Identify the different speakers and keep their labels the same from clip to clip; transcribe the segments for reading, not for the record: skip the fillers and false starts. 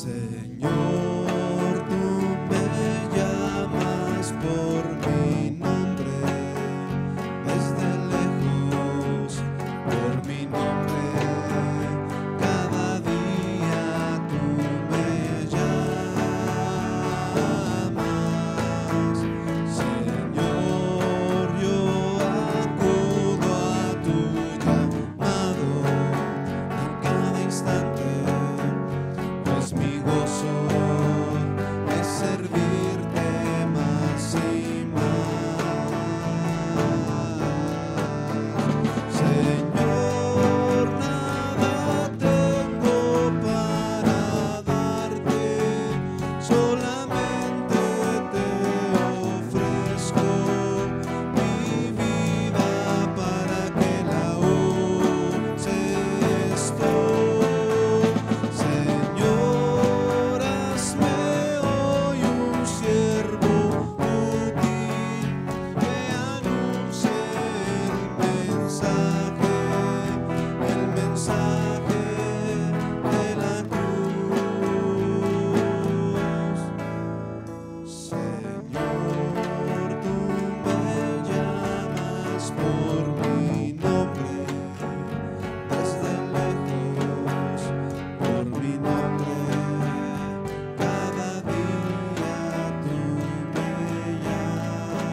Speaker 1: Señor, tú me llamas por mi nombre, desde lejos, por mi nombre, cada día tú me llamas. Señor, yo acudo a tu llamado en cada instante, pues mi gozo es servirte más y más. Señor, nada tengo para darte, solamente te ofrezco mi vida para que la uses tú. Señor, hazme hoy un siervo útil que anuncie el mensaje de la cruz. Señor, tú me llamas por mi nombre, desde lejos, por mi nombre, cada día tú me llamas.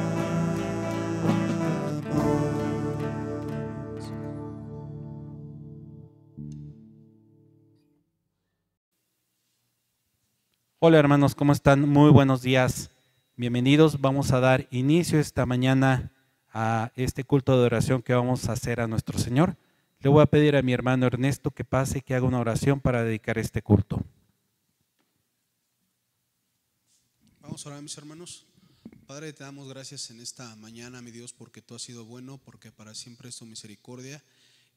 Speaker 2: Hola hermanos, ¿cómo están? Muy buenos días. Bienvenidos. Vamos a dar inicio esta mañana a este culto de oración que vamos a hacer a nuestro Señor. Le voy a pedir a mi hermano Ernesto que pase y que haga una oración para dedicar este culto.
Speaker 3: Vamos a orar, mis hermanos. Padre, te damos gracias en esta mañana, mi Dios, porque tú has sido bueno, porque para siempre es tu misericordia.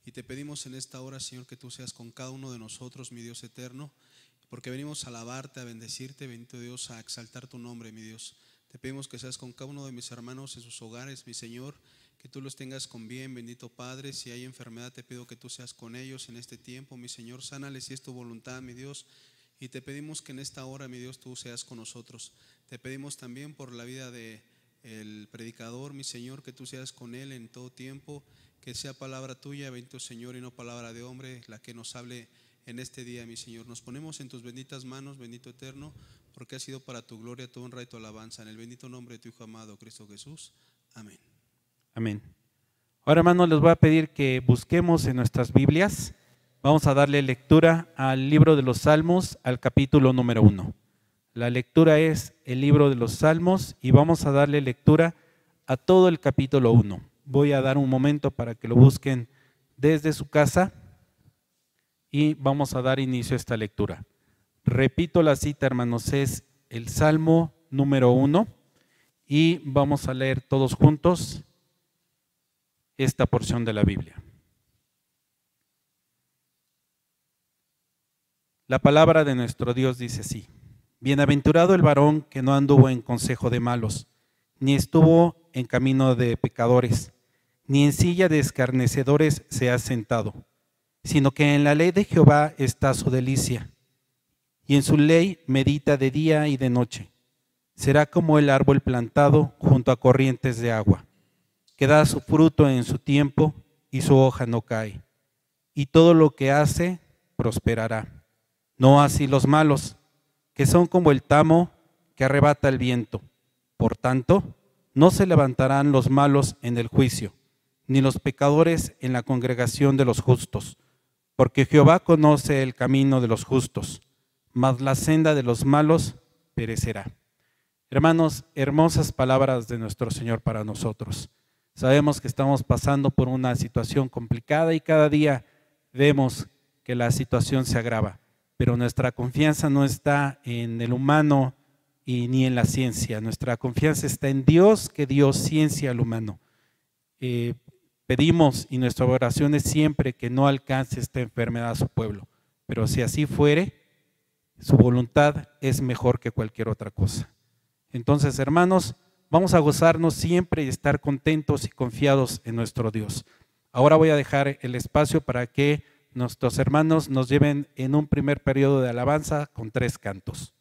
Speaker 3: Y te pedimos en esta hora, Señor, que tú seas con cada uno de nosotros, mi Dios eterno, porque venimos a alabarte, a bendecirte, bendito Dios, a exaltar tu nombre, mi Dios. Te pedimos que seas con cada uno de mis hermanos en sus hogares, mi Señor, que tú los tengas con bien, bendito Padre. Si hay enfermedad, te pido que tú seas con ellos en este tiempo, mi Señor. Sánales si es tu voluntad, mi Dios. Y te pedimos que en esta hora, mi Dios, tú seas con nosotros. Te pedimos también por la vida del predicador, mi Señor, que tú seas con él en todo tiempo, que sea palabra tuya, bendito Señor, y no palabra de hombre, la que nos hable en este día, mi Señor. Nos ponemos en tus benditas manos, bendito eterno, porque ha sido para tu gloria, tu honra y tu alabanza. En el bendito nombre de tu Hijo amado, Cristo Jesús. Amén.
Speaker 2: Amén. Ahora hermanos, les voy a pedir que busquemos en nuestras Biblias. Vamos a darle lectura al libro de los Salmos, al capítulo número 1. La lectura es el libro de los Salmos y vamos a darle lectura a todo el capítulo 1. Voy a dar un momento para que lo busquen desde su casa y vamos a dar inicio a esta lectura. Repito la cita, hermanos, es el Salmo número 1 y vamos a leer todos juntos esta porción de la Biblia. La palabra de nuestro Dios dice así: Bienaventurado el varón que no anduvo en consejo de malos, ni estuvo en camino de pecadores, ni en silla de escarnecedores se ha sentado, sino que en la ley de Jehová está su delicia, y en su ley medita de día y de noche. Será como el árbol plantado junto a corrientes de agua, que da su fruto en su tiempo y su hoja no cae, y todo lo que hace prosperará. No así los malos, que son como el tamo que arrebata el viento. Por tanto, no se levantarán los malos en el juicio, ni los pecadores en la congregación de los justos, porque Jehová conoce el camino de los justos, mas la senda de los malos perecerá. Hermanos, hermosas palabras de nuestro Señor para nosotros. Sabemos que estamos pasando por una situación complicada y cada día vemos que la situación se agrava, pero nuestra confianza no está en el humano y ni en la ciencia. Nuestra confianza está en Dios, que dio ciencia al humano. Pedimos y nuestra oración es siempre que no alcance esta enfermedad a su pueblo, pero si así fuere, su voluntad es mejor que cualquier otra cosa. Entonces, hermanos, vamos a gozarnos siempre y estar contentos y confiados en nuestro Dios. Ahora voy a dejar el espacio para que nuestros hermanos nos lleven en un primer periodo de alabanza con 3 cantos.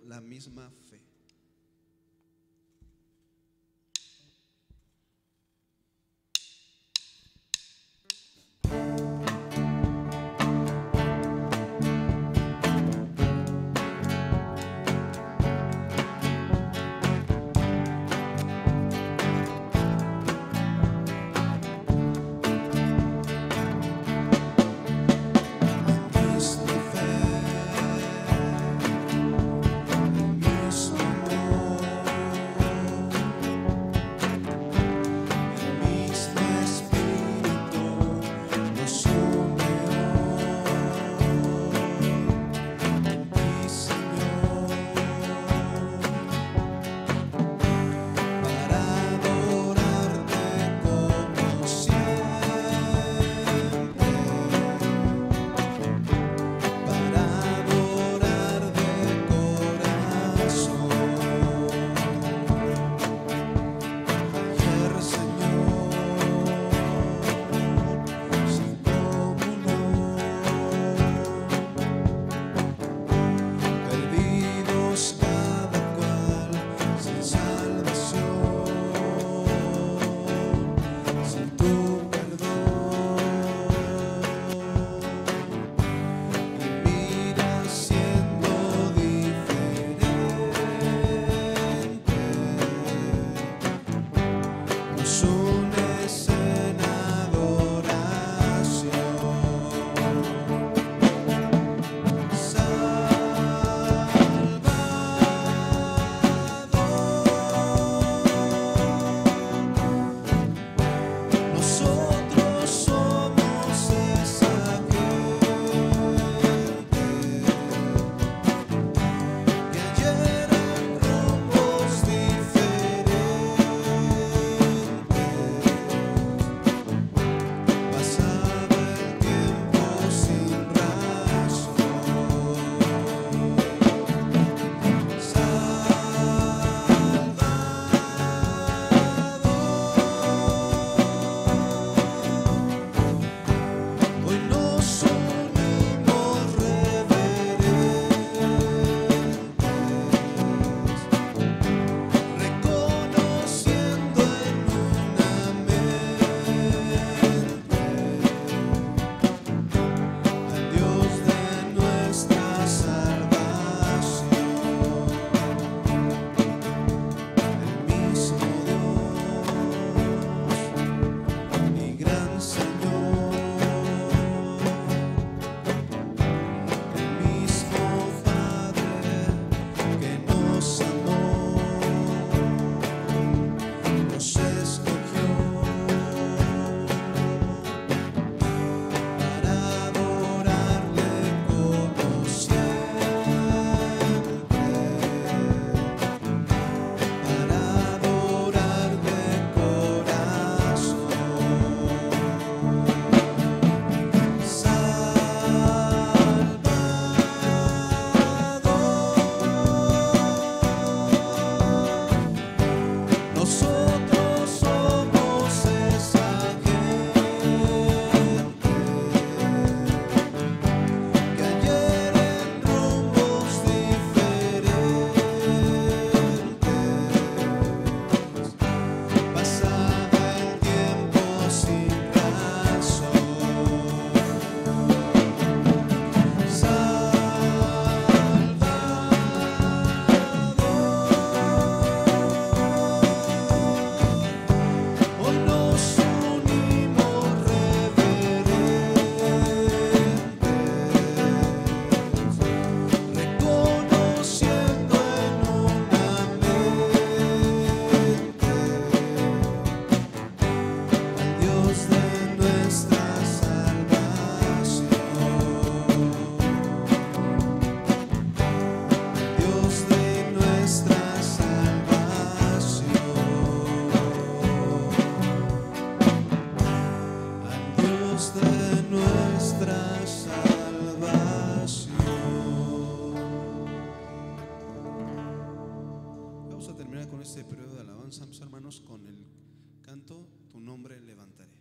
Speaker 3: La misma fe.
Speaker 1: Misma fe, misma
Speaker 3: este periodo de alabanza, mis hermanos, con el canto Tu nombre levantaré.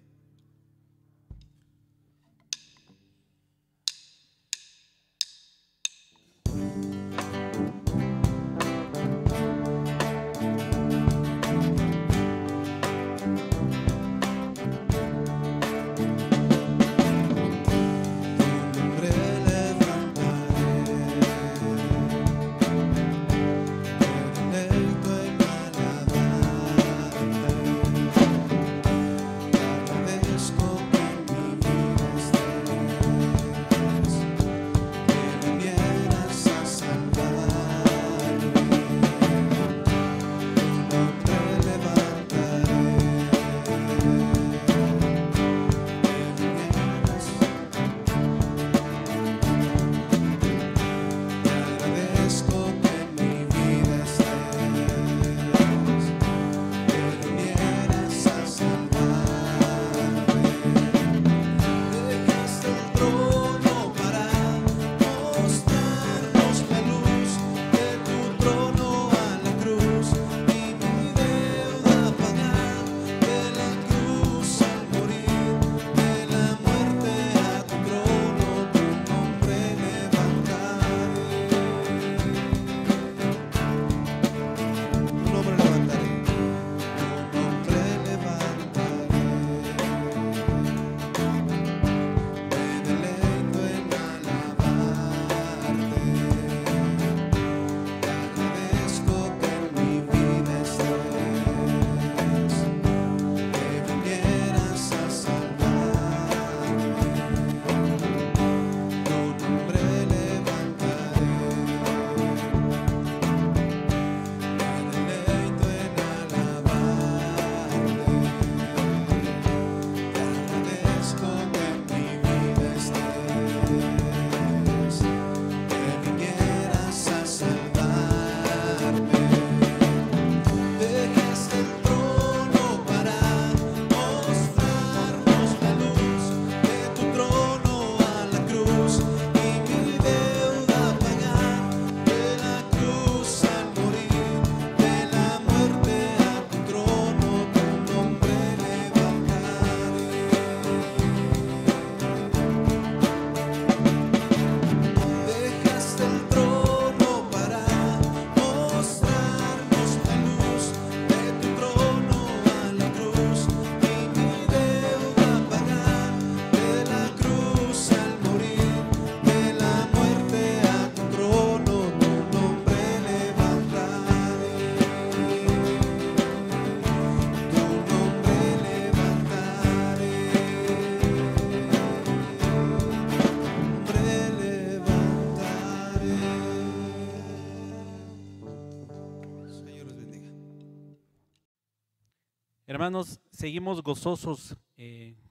Speaker 2: Hermanos, seguimos gozosos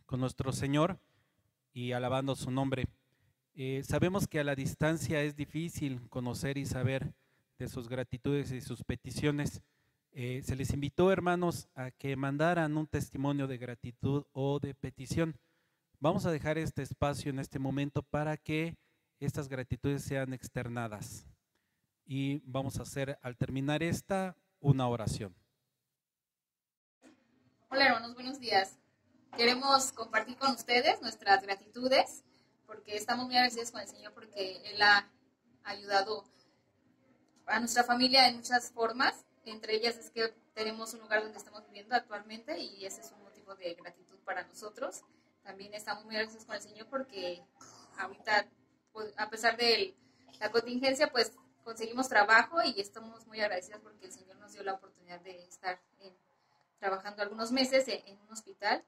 Speaker 2: con nuestro Señor y alabando su nombre. Sabemos que a la distancia es difícil conocer y saber de sus gratitudes y sus peticiones. Se les invitó, hermanos, a que mandaran un testimonio de gratitud o de petición. Vamos a dejar este espacio en este momento para que estas gratitudes sean externadas. Y vamos a hacer, al terminar esta, una oración.
Speaker 4: Hola hermanos, buenos días. Queremos compartir con ustedes nuestras gratitudes porque estamos muy agradecidos con el Señor porque Él ha ayudado a nuestra familia en muchas formas. Entre ellas es que tenemos un lugar donde estamos viviendo actualmente y ese es un motivo de gratitud para nosotros. También estamos muy agradecidos con el Señor porque ahorita, pues, a pesar de la contingencia, pues conseguimos trabajo y estamos muy agradecidos porque el Señor nos dio la oportunidad de estar trabajando algunos meses en un hospital,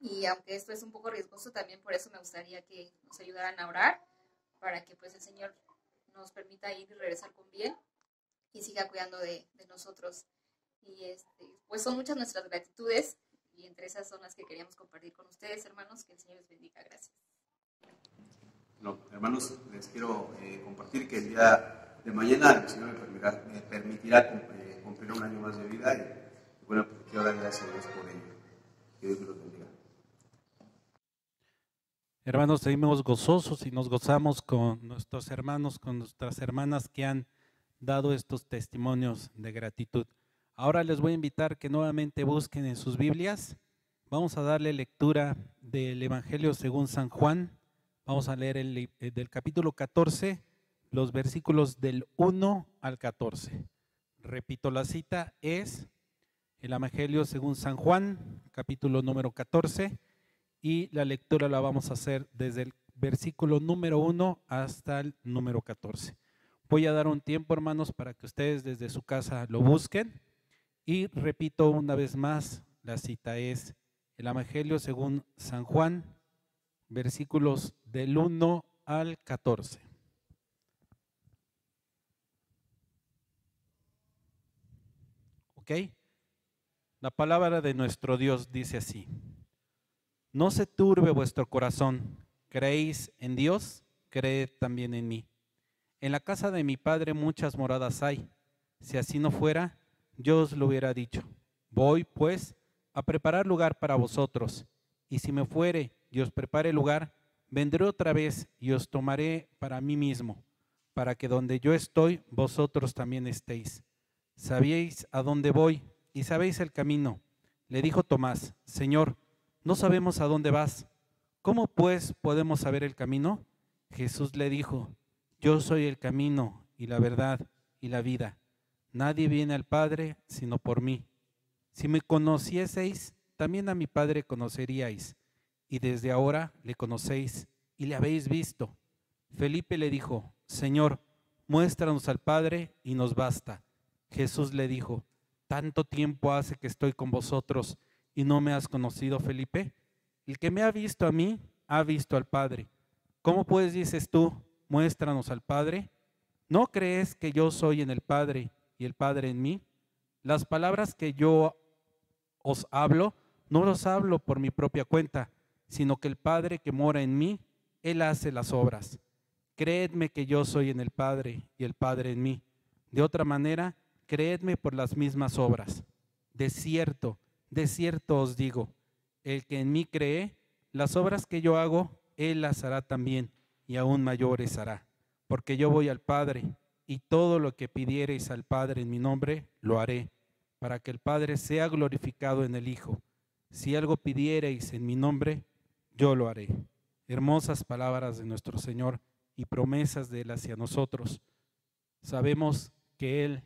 Speaker 4: y aunque esto es un poco riesgoso, también por eso me gustaría que nos ayudaran a orar para que pues el Señor nos permita ir y regresar con bien y siga cuidando de nosotros. Y pues son muchas nuestras gratitudes y entre esas son las que queríamos compartir con ustedes, hermanos. Que el Señor les bendiga. Gracias.
Speaker 5: No, hermanos, les quiero compartir que el día de mañana el Señor me permitirá cumplir un año más de vida y bueno, pues quiero dar gracias a Dios por ello. Que Dios los bendiga.
Speaker 2: Hermanos, seguimos gozosos y nos gozamos con nuestros hermanos, con nuestras hermanas que han dado estos testimonios de gratitud. Ahora les voy a invitar que nuevamente busquen en sus Biblias. Vamos a darle lectura del Evangelio según San Juan. Vamos a leer del capítulo 14, los versículos del 1 al 14. Repito, la cita es el Evangelio según San Juan, capítulo número 14, y la lectura la vamos a hacer desde el versículo número 1 hasta el número 14. Voy a dar un tiempo, hermanos, para que ustedes desde su casa lo busquen. Y repito una vez más, la cita es el Evangelio según San Juan, versículos del 1 al 14. ¿Ok? La palabra de nuestro Dios dice así: no se turbe vuestro corazón, creéis en Dios, creed también en mí. En la casa de mi Padre muchas moradas hay. Si así no fuera, yo os lo hubiera dicho. Voy, pues, a preparar lugar para vosotros. Y si me fuere y os prepare lugar, vendré otra vez y os tomaré para mí mismo, para que donde yo estoy, vosotros también estéis. Sabéis a dónde voy y sabéis el camino. Le dijo Tomás: Señor, no sabemos a dónde vas. ¿Cómo pues podemos saber el camino? Jesús le dijo: yo soy el camino y la verdad y la vida. Nadie viene al Padre sino por mí. Si me conocieseis, también a mi Padre conoceríais, y desde ahora le conocéis y le habéis visto. Felipe le dijo: Señor, muéstranos al Padre y nos basta. Jesús le dijo: ¿tanto tiempo hace que estoy con vosotros y no me has conocido, Felipe? El que me ha visto a mí, ha visto al Padre. ¿Cómo pues dices tú, muéstranos al Padre? ¿No crees que yo soy en el Padre y el Padre en mí? Las palabras que yo os hablo, no los hablo por mi propia cuenta, sino que el Padre que mora en mí, Él hace las obras. Creedme que yo soy en el Padre y el Padre en mí. De otra manera, creedme por las mismas obras. De cierto os digo, el que en mí cree, las obras que yo hago, Él las hará también, y aún mayores hará. Porque yo voy al Padre, y todo lo que pidiereis al Padre en mi nombre, lo haré, para que el Padre sea glorificado en el Hijo. Si algo pidiereis en mi nombre, yo lo haré. Hermosas palabras de nuestro Señor y promesas de Él hacia nosotros. Sabemos que Él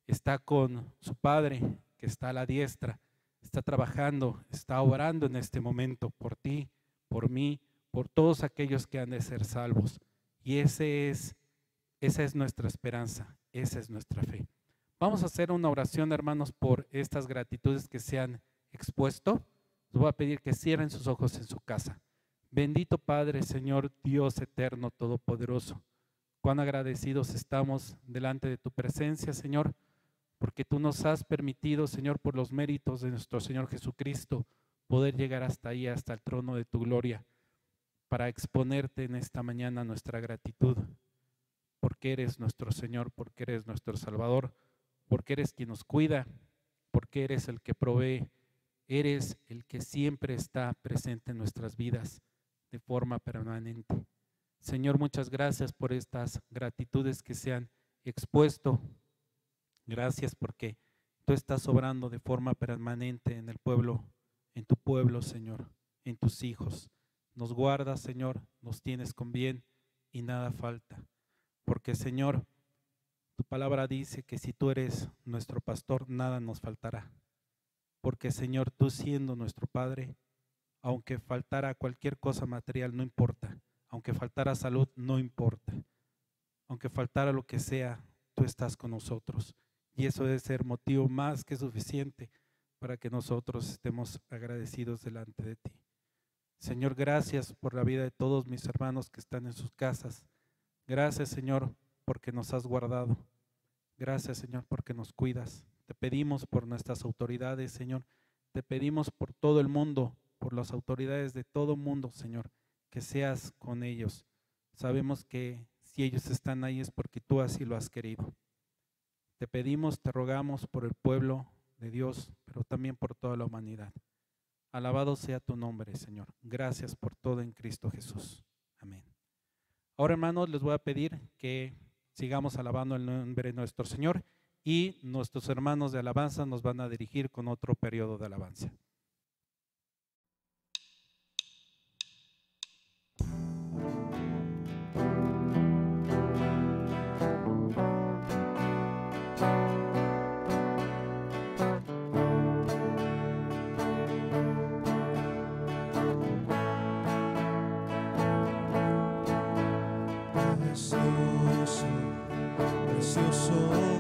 Speaker 2: está con su Padre, que está a la diestra, está trabajando, está orando en este momento por ti, por mí, por todos aquellos que han de ser salvos. Y esa es nuestra esperanza, esa es nuestra fe. Vamos a hacer una oración, hermanos, por estas gratitudes que se han expuesto. Les voy a pedir que cierren sus ojos en su casa. Bendito Padre, Señor Dios eterno, todopoderoso. Cuán agradecidos estamos delante de tu presencia, Señor, porque tú nos has permitido, Señor, por los méritos de nuestro Señor Jesucristo, poder llegar hasta ahí, hasta el trono de tu gloria, para exponerte en esta mañana nuestra gratitud, porque eres nuestro Señor, porque eres nuestro Salvador, porque eres quien nos cuida, porque eres el que provee, eres el que siempre está presente en nuestras vidas de forma permanente. Señor, muchas gracias por estas gratitudes que se han expuesto. Gracias porque tú estás obrando de forma permanente en el pueblo, en tu pueblo, Señor, en tus hijos. Nos guardas, Señor, nos tienes con bien y nada falta. Porque, Señor, tu palabra dice que si tú eres nuestro pastor, nada nos faltará. Porque, Señor, tú siendo nuestro Padre, aunque faltara cualquier cosa material, no importa. Aunque faltara salud, no importa. Aunque faltara lo que sea, tú estás con nosotros. Y eso debe ser motivo más que suficiente para que nosotros estemos agradecidos delante de ti. Señor, gracias por la vida de todos mis hermanos que están en sus casas. Gracias, Señor, porque nos has guardado. Gracias, Señor, porque nos cuidas. Te pedimos por nuestras autoridades, Señor. Te pedimos por todo el mundo, por las autoridades de todo el mundo, Señor, que seas con ellos. Sabemos que si ellos están ahí es porque tú así lo has querido. Te pedimos, te rogamos por el pueblo de Dios, pero también por toda la humanidad. Alabado sea tu nombre, Señor. Gracias por todo en Cristo Jesús. Amén. Ahora, hermanos, les voy a pedir que sigamos alabando el nombre de nuestro Señor y nuestros hermanos de alabanza nos van a dirigir con otro periodo de alabanza.
Speaker 1: Precioso, precioso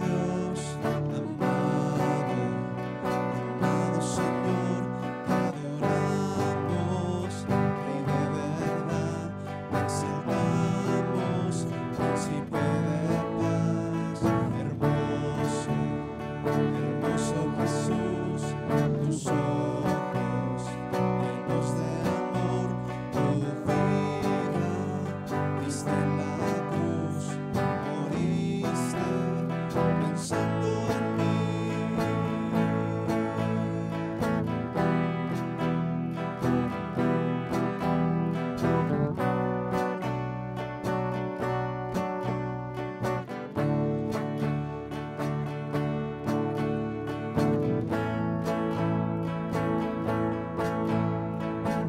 Speaker 1: Dios, amado, amado Señor, te adoramos, Rey de verdad, te exaltamos, Príncipe de paz, hermoso, hermoso Jesús, tus ojos llenos de amor, tu vida diste en la cruz, moriste pensando en mí.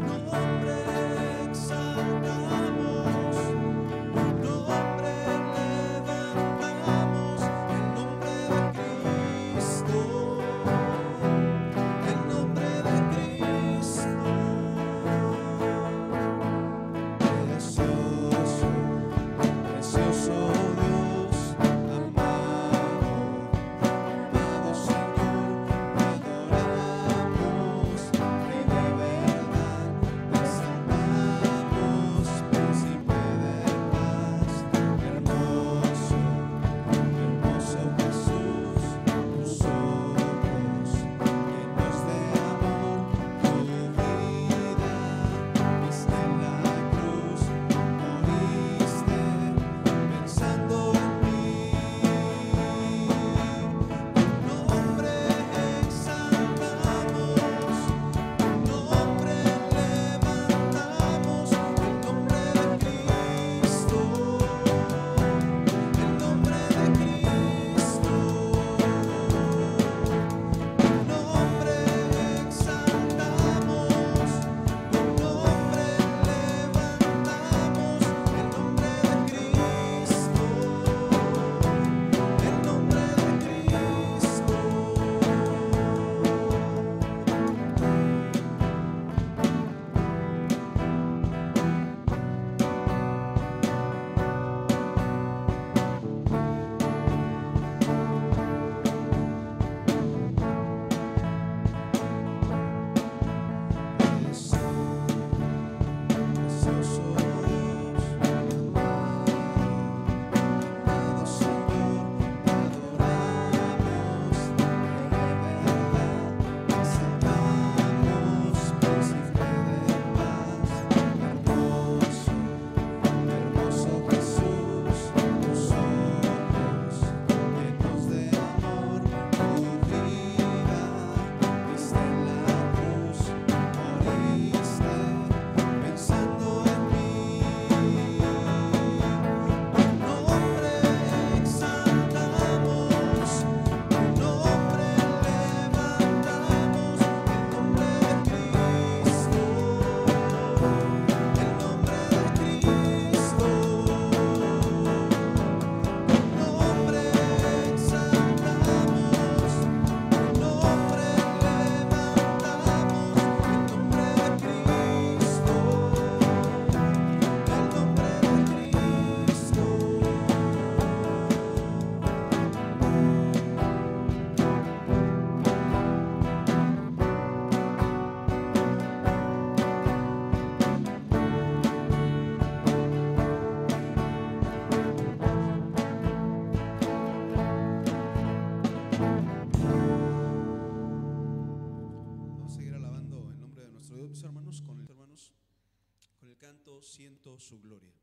Speaker 1: Nombre exaltamos, nombre levantamos, el nombre de Cristo, el nombre de Cristo. Precioso, precioso Dios, amado, amado Señor, te adoramos, Rey de verdad, te exaltamos, Príncipe de paz, hermoso, hermoso Jesús, tus ojos llenos de amor, tu vida diste en la cruz, moriste pensando en mí. Tu nombre exaltamos, tu nombre levantamos, el nombre de Cristo, el nombre de Cristo. Tu nombre exaltamos, tu nombre levantamos, el nombre de Cristo, el nombre de Cristo. Precioso Dios, amado Señor, te adoramos, Rey de verdad, te exaltamos, Príncipe de paz, hermoso, hermoso Jesús, tus ojos llenos de amor, tu vida diste en la cruz, moriste pensando en mí. Tu nombre exaltamos, tu nombre levantamos, el nombre de Cristo, el nombre de Cristo. Tu nombre exaltamos, tu nombre levantamos, el nombre de Cristo, el nombre de Cristo. Vamos a seguir alabando el nombre de nuestro Dios, mis hermanos, con el canto Siento su gloria.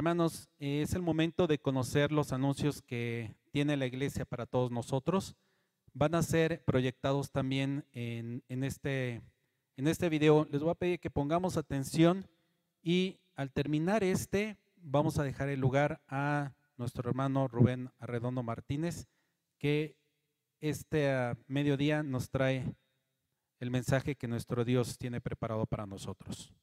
Speaker 2: Hermanos, es el momento de conocer los anuncios que tiene la iglesia para todos nosotros. Van a ser proyectados también en este video. Les voy a pedir que pongamos atención y al terminar vamos a dejar el lugar a nuestro hermano Rubén Arredondo Martínez, que mediodía nos trae el mensaje que nuestro Dios tiene preparado para nosotros.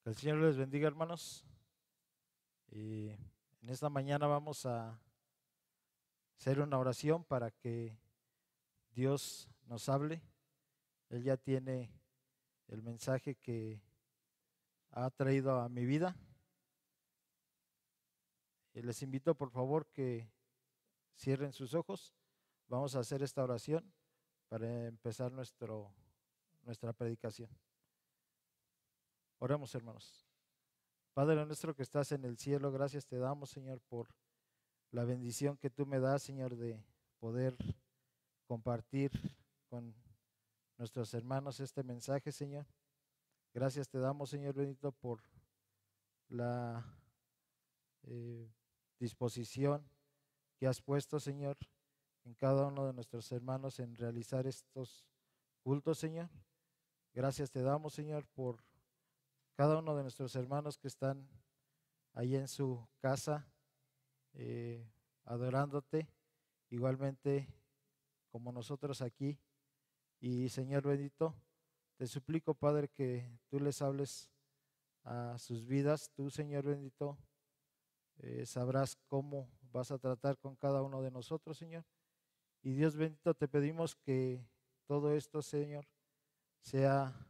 Speaker 6: Que el Señor les bendiga, hermanos. En esta mañana vamos a hacer una oración para que Dios nos hable. Él ya tiene el mensaje que ha traído a mi vida. Y les invito por favor que cierren sus ojos. Vamos a hacer esta oración para empezar nuestra predicación. Oremos, hermanos. Padre nuestro que estás en el cielo, gracias te damos, Señor, por la bendición que tú me das, Señor, de poder compartir con nuestros hermanos este mensaje, Señor. Gracias te damos, Señor bendito, por la disposición que has puesto, Señor, en cada uno de nuestros hermanos en realizar estos cultos, Señor. Gracias te damos, Señor, por cada uno de nuestros hermanos que están ahí en su casa adorándote, igualmente como nosotros aquí. Y Señor bendito, te suplico, Padre, que tú les hables a sus vidas. Tú, Señor bendito, sabrás cómo vas a tratar con cada uno de nosotros, Señor. Y Dios bendito, te pedimos que todo esto, Señor, sea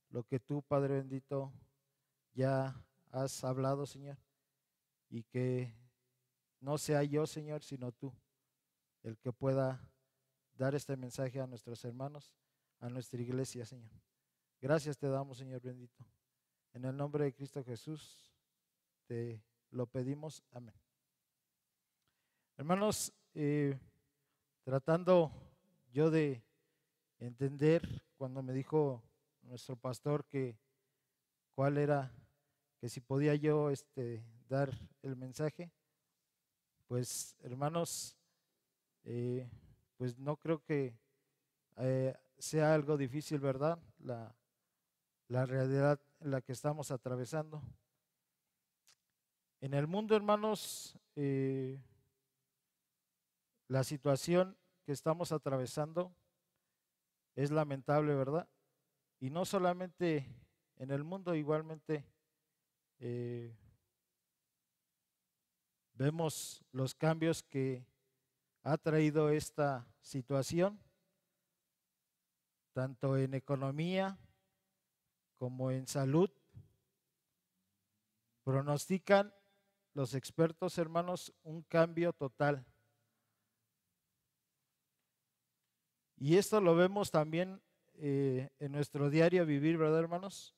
Speaker 6: lo que tú, Padre bendito, ya has hablado, Señor, y que no sea yo, Señor, sino tú, el que pueda dar este mensaje a nuestros hermanos, a nuestra iglesia, Señor. Gracias te damos, Señor bendito. En el nombre de Cristo Jesús te lo pedimos. Amén. Hermanos, tratando yo de entender cuando me dijo nuestro pastor que cuál era, que si podía yo dar el mensaje, pues hermanos, pues no creo que sea algo difícil, ¿verdad? La realidad en la que estamos atravesando. En el mundo, hermanos, la situación que estamos atravesando es lamentable, ¿verdad? Y no solamente en el mundo, igualmente vemos los cambios que ha traído esta situación, tanto en economía como en salud. Pronostican los expertos, hermanos, un cambio total. Y esto lo vemos también en nuestro diario vivir, ¿verdad, hermanos?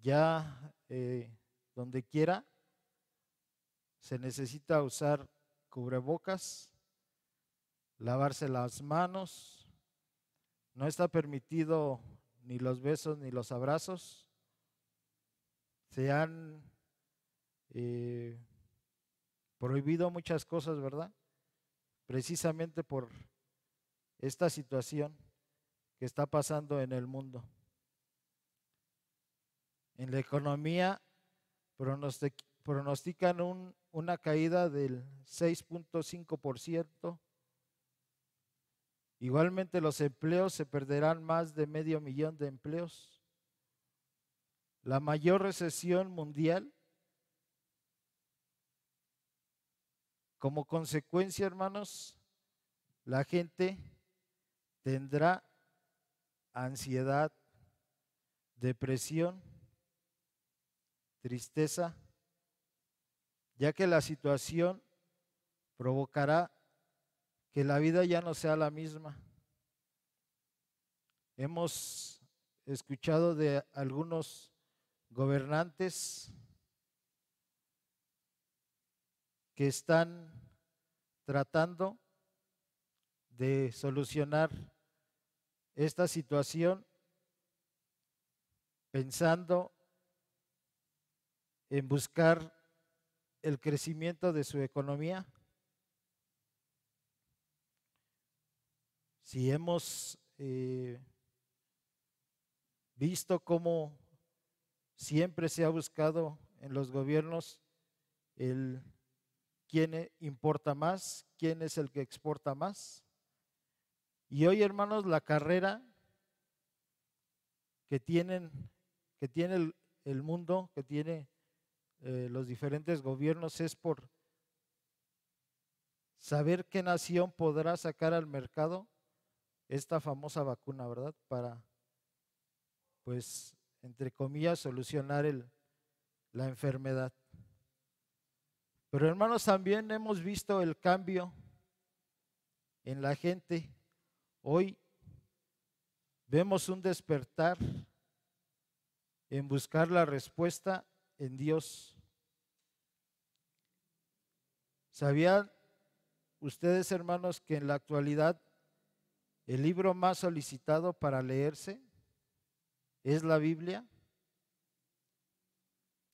Speaker 6: Ya donde quiera se necesita usar cubrebocas, lavarse las manos, no está permitido ni los besos ni los abrazos. Se han prohibido muchas cosas, ¿verdad? Precisamente por esta situación que está pasando en el mundo. En la economía pronostican una caída del 6.5%. Igualmente los empleos, se perderán más de 500,000 de empleos. La mayor recesión mundial Como consecuencia, hermanos, la gente tendrá ansiedad, depresión, tristeza, ya que la situación provocará que la vida ya no sea la misma. Hemos escuchado de algunos gobernantes que están tratando de solucionar esta situación pensando en buscar el crecimiento de su economía. Si hemos visto cómo siempre se ha buscado en los gobiernos el quién importa más, quién es el que exporta más. Y hoy, hermanos, la carrera que tiene el mundo, que tiene los diferentes gobiernos, es por saber qué nación podrá sacar al mercado esta famosa vacuna, ¿verdad? Para, pues, entre comillas, solucionar la enfermedad. Pero, hermanos, también hemos visto el cambio en la gente. Hoy vemos un despertar en buscar la respuesta en Dios. ¿Sabían ustedes, hermanos, que en la actualidad el libro más solicitado para leerse es la Biblia?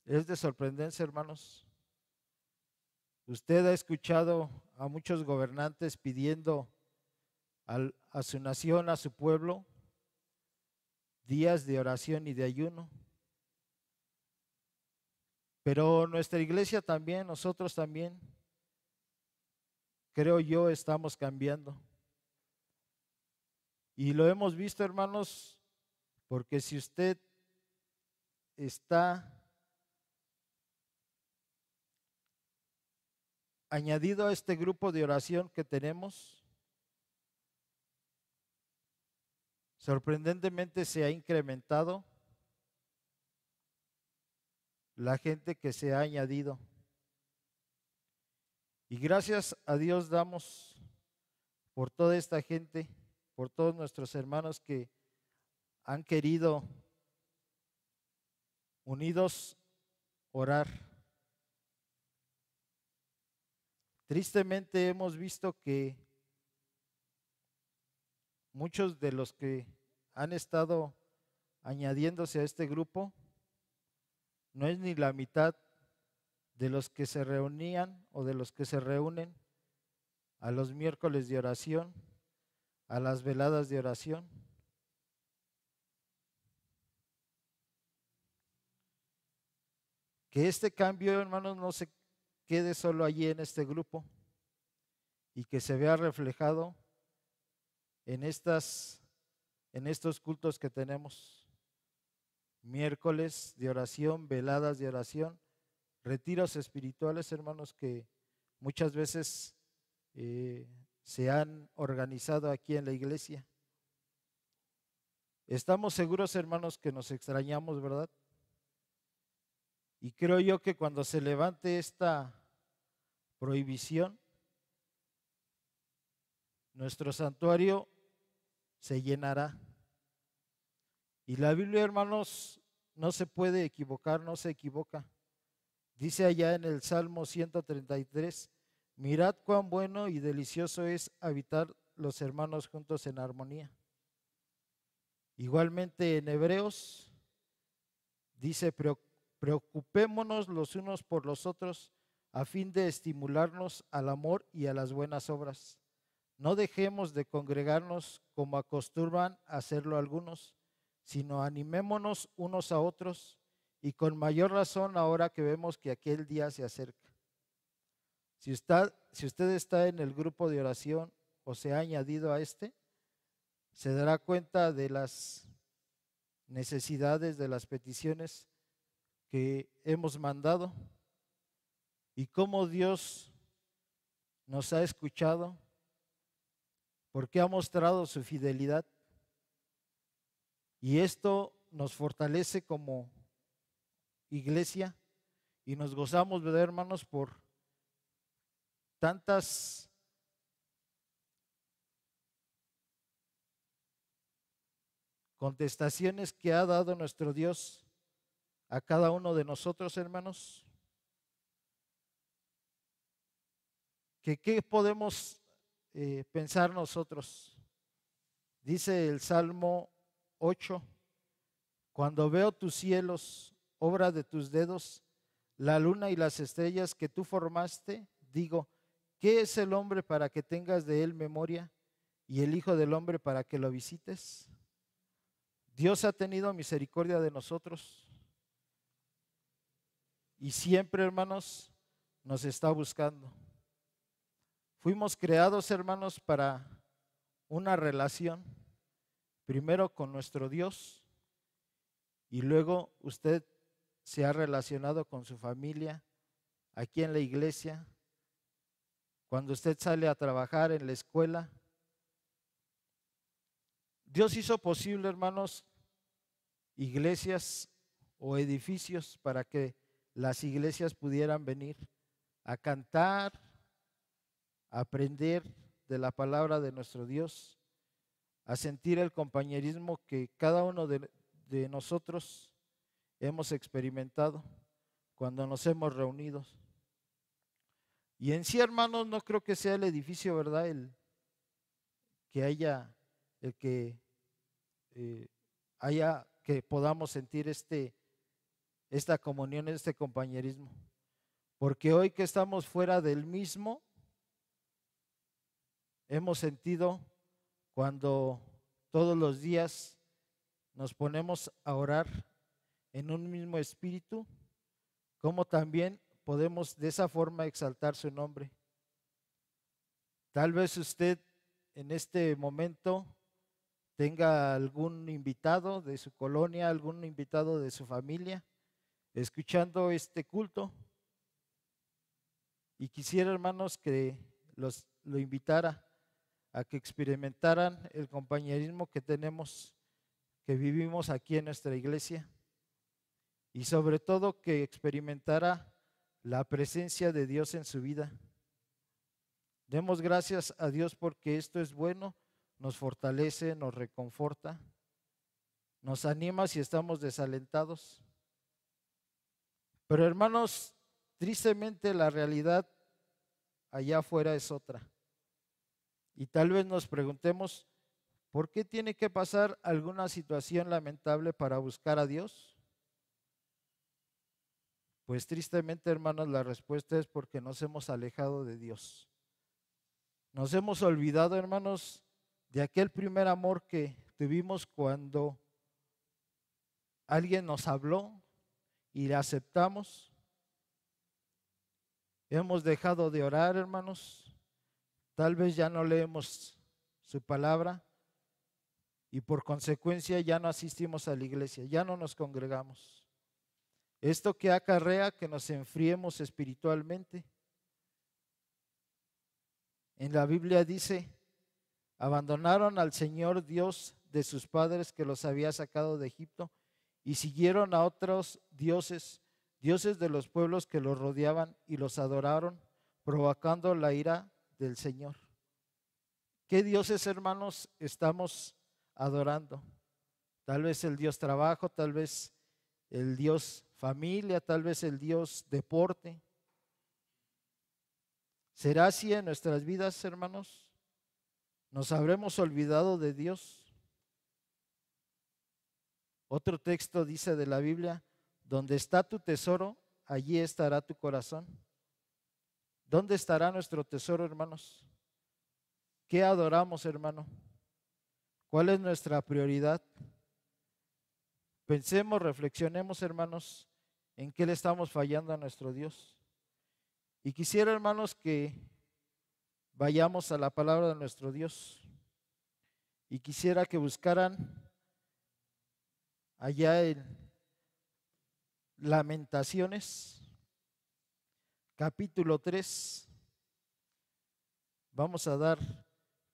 Speaker 6: Es de sorprenderse, hermanos. Usted ha escuchado a muchos gobernantes pidiendo a su nación, a su pueblo, días de oración y de ayuno. Pero nuestra iglesia también, nosotros también, creo yo, estamos cambiando. Y lo hemos visto, hermanos, porque si usted está añadido a este grupo de oración que tenemos, sorprendentemente se ha incrementado la gente que se ha añadido. Y gracias a Dios damos por toda esta gente, por todos nuestros hermanos que han querido unidos orar. Tristemente hemos visto que muchos de los que han estado añadiéndose a este grupo no es ni la mitad de los que se reunían o de los que se reúnen a los miércoles de oración, a las veladas de oración. Que este cambio, hermanos, no se quede solo allí en este grupo y que se vea reflejado en estos cultos que tenemos. Miércoles de oración, veladas de oración, retiros espirituales, hermanos, que muchas veces se han organizado aquí en la iglesia. Estamos seguros, hermanos, que nos extrañamos, ¿verdad? Y creo yo que cuando se levante esta prohibición, nuestro santuario se llenará. Y la Biblia, hermanos, no se puede equivocar, no se equivoca. Dice allá en el Salmo 133, mirad cuán bueno y delicioso es habitar los hermanos juntos en armonía. Igualmente en Hebreos dice, preocupémonos los unos por los otros a fin de estimularnos al amor y a las buenas obras. No dejemos de congregarnos como acostumbran a hacerlo algunos, sino animémonos unos a otros y con mayor razón ahora que vemos que aquel día se acerca. Si usted está en el grupo de oración o se ha añadido a este, se dará cuenta de las necesidades, de las peticiones que hemos mandado y cómo Dios nos ha escuchado, porque ha mostrado su fidelidad. Y esto nos fortalece como iglesia y nos gozamos, ¿verdad, hermanos? Por tantas contestaciones que ha dado nuestro Dios a cada uno de nosotros, hermanos. ¿Qué podemos pensar nosotros? Dice el Salmo 8, cuando veo tus cielos, obra de tus dedos, la luna y las estrellas que tú formaste, digo, ¿qué es el hombre para que tengas de él memoria y el hijo del hombre para que lo visites? Dios ha tenido misericordia de nosotros y siempre, hermanos, nos está buscando. Fuimos creados, hermanos, para una relación, primero con nuestro Dios y luego usted se ha relacionado con su familia, aquí en la iglesia, cuando usted sale a trabajar en la escuela. Dios hizo posible, hermanos, iglesias o edificios para que las iglesias pudieran venir a cantar, a aprender de la palabra de nuestro Dios, a sentir el compañerismo que cada uno de nosotros hemos experimentado cuando nos hemos reunido. Y en sí, hermanos, no creo que sea el edificio, ¿verdad? El que haya, que podamos sentir esta comunión, este compañerismo. Porque hoy que estamos fuera del mismo, hemos sentido cuando todos los días nos ponemos a orar en un mismo espíritu, como también podemos de esa forma exaltar su nombre. Tal vez usted en este momento tenga algún invitado de su colonia, algún invitado de su familia, escuchando este culto, y quisiera, hermanos, que lo invitara a que experimentaran el compañerismo que tenemos, que vivimos aquí en nuestra iglesia, y sobre todo que experimentara la presencia de Dios en su vida. Demos gracias a Dios porque esto es bueno, nos fortalece, nos reconforta, nos anima si estamos desalentados. Pero, hermanos, tristemente la realidad allá afuera es otra. Y tal vez nos preguntemos, ¿por qué tiene que pasar alguna situación lamentable para buscar a Dios? Pues tristemente, hermanos, la respuesta es porque nos hemos alejado de Dios. Nos hemos olvidado, hermanos, de aquel primer amor que tuvimos cuando alguien nos habló y le aceptamos. Hemos dejado de orar, hermanos. Tal vez ya no leemos su palabra y por consecuencia ya no asistimos a la iglesia, ya no nos congregamos. Esto que acarrea que nos enfriemos espiritualmente. En la Biblia dice, abandonaron al Señor Dios de sus padres que los había sacado de Egipto y siguieron a otros dioses, dioses de los pueblos que los rodeaban y los adoraron, provocando la ira del Señor. ¿Qué dioses, hermanos, estamos adorando? Tal vez el Dios trabajo, tal vez el Dios familia, tal vez el Dios deporte. ¿Será así en nuestras vidas, hermanos? ¿Nos habremos olvidado de Dios? Otro texto dice de la Biblia, donde está tu tesoro, allí estará tu corazón. ¿Dónde estará nuestro tesoro, hermanos? ¿Qué adoramos, hermano? ¿Cuál es nuestra prioridad? Pensemos, reflexionemos, hermanos, en qué le estamos fallando a nuestro Dios. Y quisiera, hermanos, que vayamos a la palabra de nuestro Dios. Y quisiera que buscaran allá en Lamentaciones, capítulo 3, Vamos a dar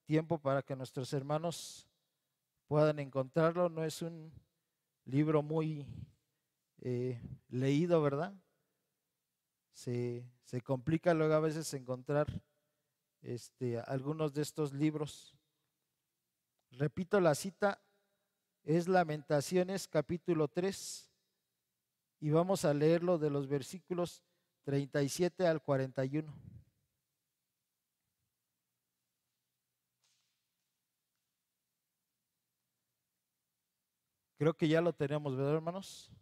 Speaker 6: tiempo para que nuestros hermanos puedan encontrarlo. No es un libro muy leído, ¿verdad? Se complica luego a veces encontrar algunos de estos libros. Repito la cita, es Lamentaciones capítulo 3 y vamos a leerlo de los versículos 37 al 41. Creo que ya lo tenemos, ¿verdad, hermanos?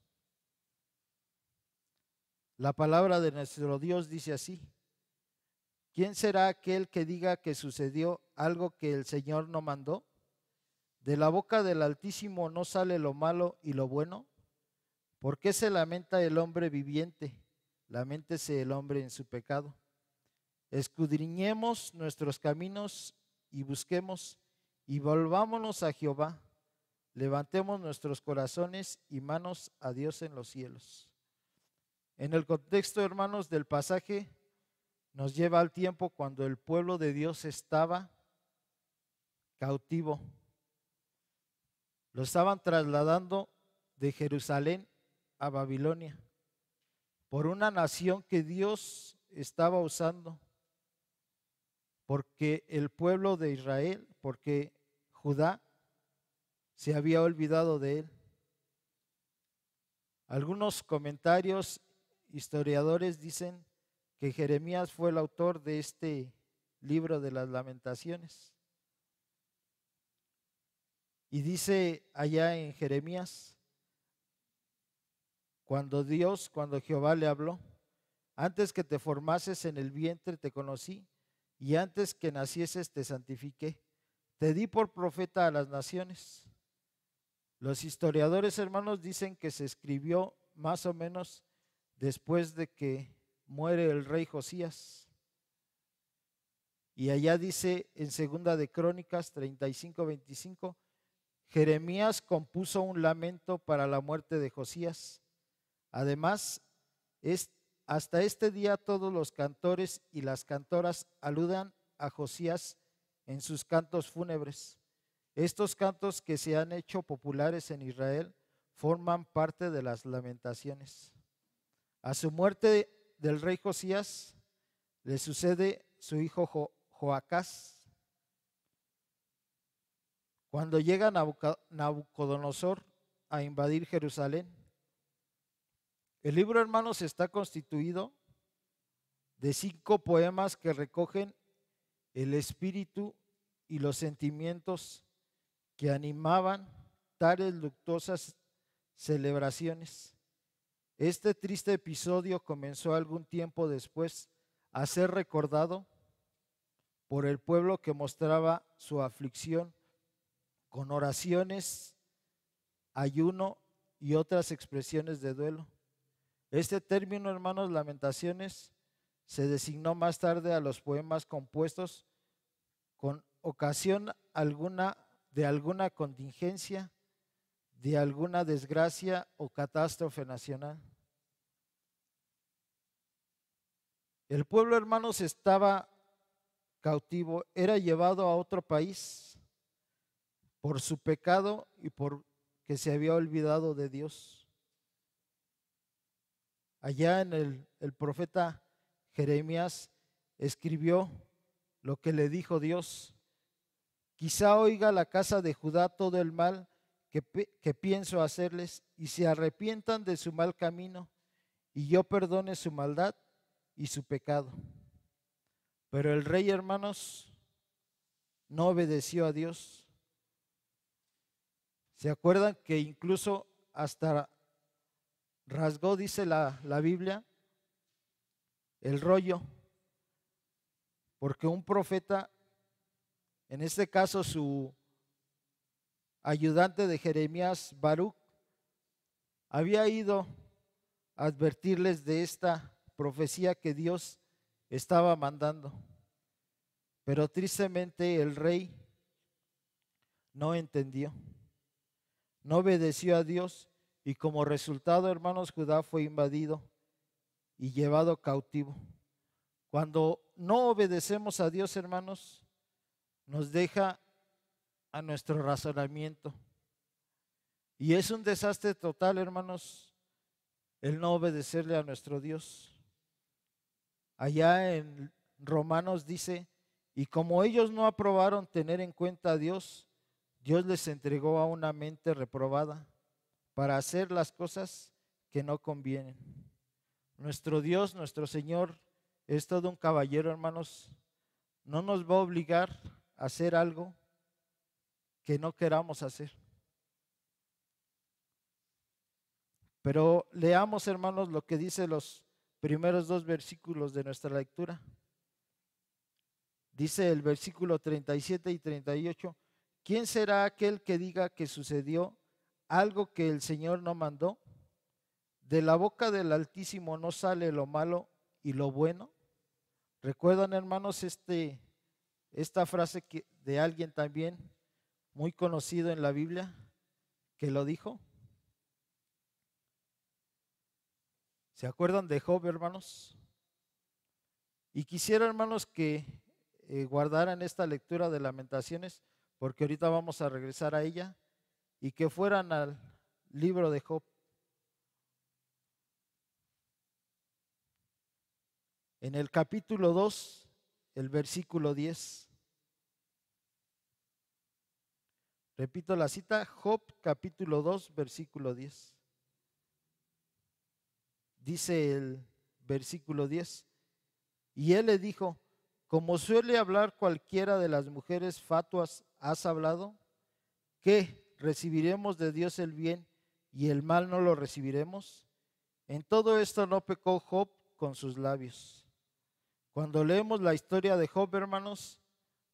Speaker 6: La palabra de nuestro Dios dice así: ¿quién será aquel que diga que sucedió algo que el Señor no mandó? De la boca del Altísimo no sale lo malo y lo bueno. ¿Por qué se lamenta el hombre viviente? Laméntese el hombre en su pecado. Escudriñemos nuestros caminos y busquemos y volvámonos a Jehová. Levantemos nuestros corazones y manos a Dios en los cielos. En el contexto, hermanos, del pasaje nos lleva al tiempo cuando el pueblo de Dios estaba cautivo. Lo estaban trasladando de Jerusalén a Babilonia por una nación que Dios estaba usando, porque el pueblo de Israel, porque Judá se había olvidado de él. Algunos comentarios, historiadores dicen que Jeremías fue el autor de este libro de las Lamentaciones. Y dice allá en Jeremías, cuando Jehová le habló: antes que te formases en el vientre te conocí, y antes que nacieses te santifiqué. Te di por profeta a las naciones. Los historiadores, hermanos, dicen que se escribió más o menos después de que muere el rey Josías. Y allá dice en Segunda de Crónicas 35:25, Jeremías compuso un lamento para la muerte de Josías. Además, hasta este día todos los cantores y las cantoras aludan a Josías en sus cantos fúnebres. Estos cantos que se han hecho populares en Israel forman parte de las lamentaciones. A su muerte del rey Josías le sucede su hijo Joacás. Cuando llega Nabucodonosor a invadir Jerusalén, el libro, hermanos, está constituido de 5 poemas que recogen el espíritu y los sentimientos que animaban tales luctuosas celebraciones. Este triste episodio comenzó algún tiempo después a ser recordado por el pueblo que mostraba su aflicción con oraciones, ayuno y otras expresiones de duelo. Este término, hermanos, Lamentaciones, se designó más tarde a los poemas compuestos con ocasión de alguna contingencia, de alguna desgracia o catástrofe nacional. El pueblo, hermanos, estaba cautivo, era llevado a otro país por su pecado y porque se había olvidado de Dios. Allá en el profeta Jeremías escribió lo que le dijo Dios: quizá oiga la casa de Judá todo el mal que pienso hacerles y se arrepientan de su mal camino y yo perdone su maldad y su pecado. Pero el rey, hermanos, no obedeció a Dios. ¿Se acuerdan que incluso hasta rasgó, dice la Biblia, el rollo? Porque un profeta, en este caso su ayudante de Jeremías, Baruch, había ido a advertirles de esta profecía que Dios estaba mandando. Pero tristemente el rey no entendió, no obedeció a Dios y como resultado, hermanos, Judá fue invadido y llevado cautivo. Cuando no obedecemos a Dios, hermanos, nos deja a nuestro razonamiento. Y es un desastre total, hermanos, el no obedecerle a nuestro Dios. Allá en Romanos dice, y como ellos no aprobaron tener en cuenta a Dios, Dios les entregó a una mente reprobada para hacer las cosas que no convienen. Nuestro Dios, nuestro Señor, es todo un caballero, hermanos. No nos va a obligar a hacer algo que no queramos hacer. Pero leamos, hermanos, lo que dice los primeros 2 versículos de nuestra lectura. Dice el versículo 37 y 38, ¿quién será aquel que diga que sucedió algo que el Señor no mandó? De la boca del Altísimo no sale lo malo y lo bueno. ¿Recuerdan, hermanos, esta frase de alguien también muy conocido en la Biblia que lo dijo? ¿Se acuerdan de Job, hermanos? Y quisiera, hermanos, que guardaran esta lectura de Lamentaciones, porque ahorita vamos a regresar a ella, y que fueran al libro de Job. En el capítulo 2, el versículo 10. Repito la cita, Job capítulo 2, versículo 10. Dice el versículo 10, y él le dijo, como suele hablar cualquiera de las mujeres fatuas, ¿has hablado? ¿Qué? ¿Recibiremos de Dios el bien y el mal no lo recibiremos? En todo esto no pecó Job con sus labios. Cuando leemos la historia de Job, hermanos,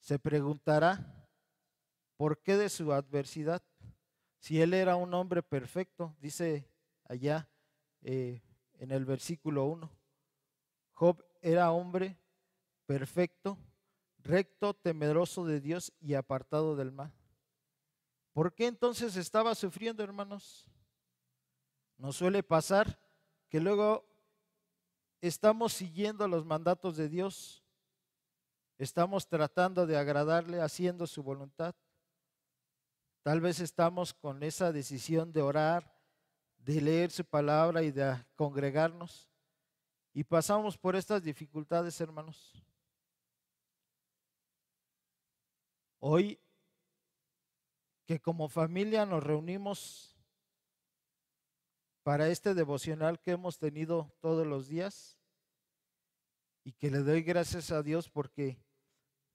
Speaker 6: se preguntará, ¿por qué de su adversidad? Si él era un hombre perfecto, dice allá en el versículo 1. Job era hombre perfecto, recto, temeroso de Dios y apartado del mal. ¿Por qué entonces estaba sufriendo, hermanos? Nos suele pasar que luego estamos siguiendo los mandatos de Dios, estamos tratando de agradarle, haciendo su voluntad. Tal vez estamos con esa decisión de orar, de leer su palabra y de congregarnos, y pasamos por estas dificultades, hermanos. Hoy que como familia nos reunimos para este devocional que hemos tenido todos los días, y que le doy gracias a Dios porque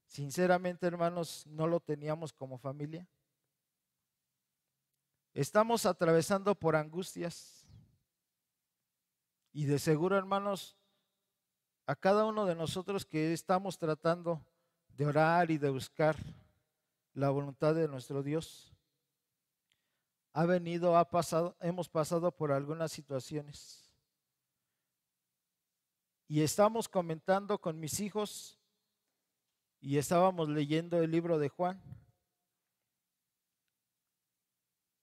Speaker 6: sinceramente, hermanos, no lo teníamos como familia. Estamos atravesando por angustias y de seguro, hermanos, a cada uno de nosotros que estamos tratando de orar y de buscar la voluntad de nuestro Dios, hemos pasado por algunas situaciones. Y estamos comentando con mis hijos y estábamos leyendo el libro de Juan.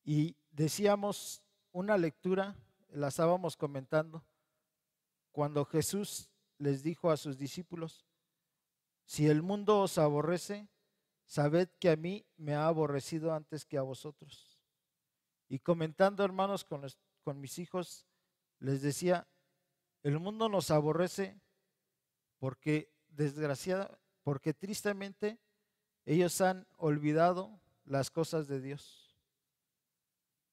Speaker 6: Y decíamos una lectura, la estábamos comentando, cuando Jesús les dijo a sus discípulos, si el mundo os aborrece, sabed que a mí me ha aborrecido antes que a vosotros. Y comentando, hermanos, con mis hijos, les decía, el mundo nos aborrece porque porque tristemente ellos han olvidado las cosas de Dios.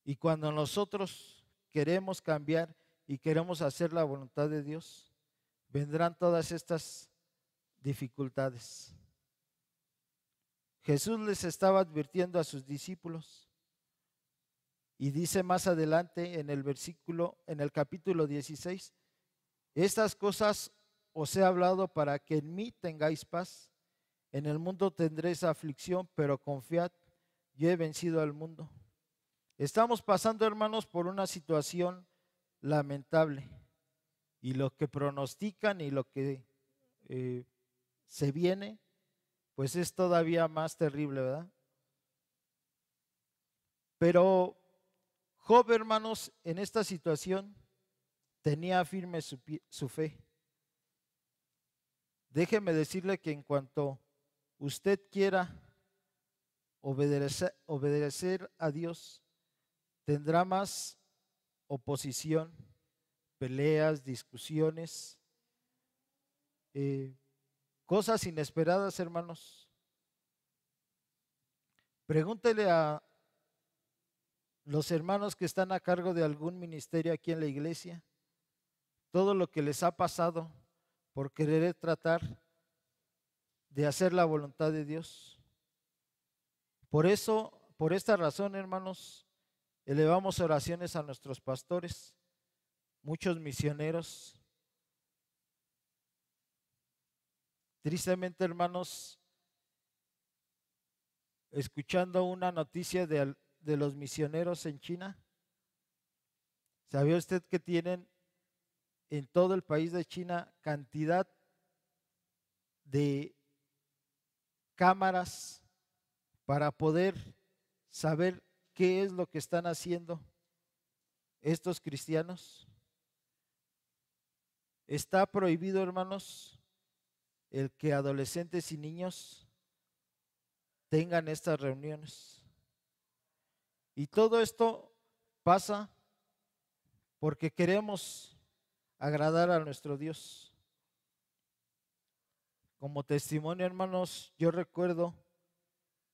Speaker 6: Y cuando nosotros queremos cambiar y queremos hacer la voluntad de Dios, vendrán todas estas dificultades. Jesús les estaba advirtiendo a sus discípulos y dice más adelante en el capítulo 16, estas cosas os he hablado para que en mí tengáis paz. En el mundo tendréis aflicción, pero confiad, yo he vencido al mundo. Estamos pasando, hermanos, por una situación lamentable y lo que pronostican y lo que se viene, pues es todavía más terrible, ¿verdad? Pero Job, hermanos, en esta situación tenía firme su fe. déjeme decirle que en cuanto usted quiera obedecer a Dios, tendrá más oposición, peleas, discusiones, cosas inesperadas, hermanos. Pregúntele a los hermanos que están a cargo de algún ministerio aquí en la iglesia, todo lo que les ha pasado por querer tratar de hacer la voluntad de Dios. Por eso, por esta razón, hermanos, elevamos oraciones a nuestros pastores, muchos misioneros. Tristemente, hermanos, escuchando una noticia de los misioneros en China, ¿sabía usted que tienen en todo el país de China cantidad de cámaras para poder saber qué es lo que están haciendo estos cristianos? Está prohibido, hermanos, el que adolescentes y niños tengan estas reuniones. Y todo esto pasa porque queremos agradar a nuestro Dios. Como testimonio, hermanos, yo recuerdo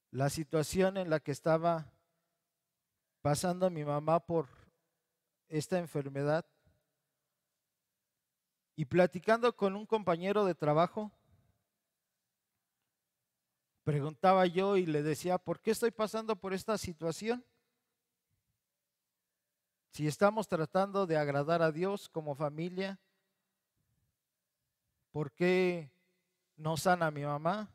Speaker 6: la situación en la que estaba pasando mi mamá por esta enfermedad, y platicando con un compañero de trabajo, preguntaba yo y le decía, ¿por qué estoy pasando por esta situación? Si estamos tratando de agradar a Dios como familia, ¿por qué no sana a mi mamá?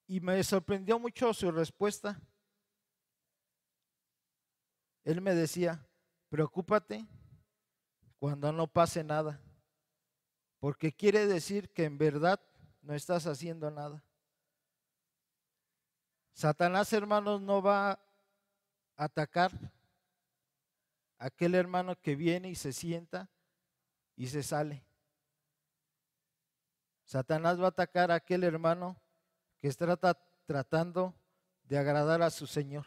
Speaker 6: Y me sorprendió mucho su respuesta. Él me decía, preocúpate cuando no pase nada, porque quiere decir que en verdad no estás haciendo nada. Satanás, hermanos, no va a atacar a aquel hermano que viene y se sienta y se sale. Satanás va a atacar a aquel hermano que está tratando de agradar a su Señor.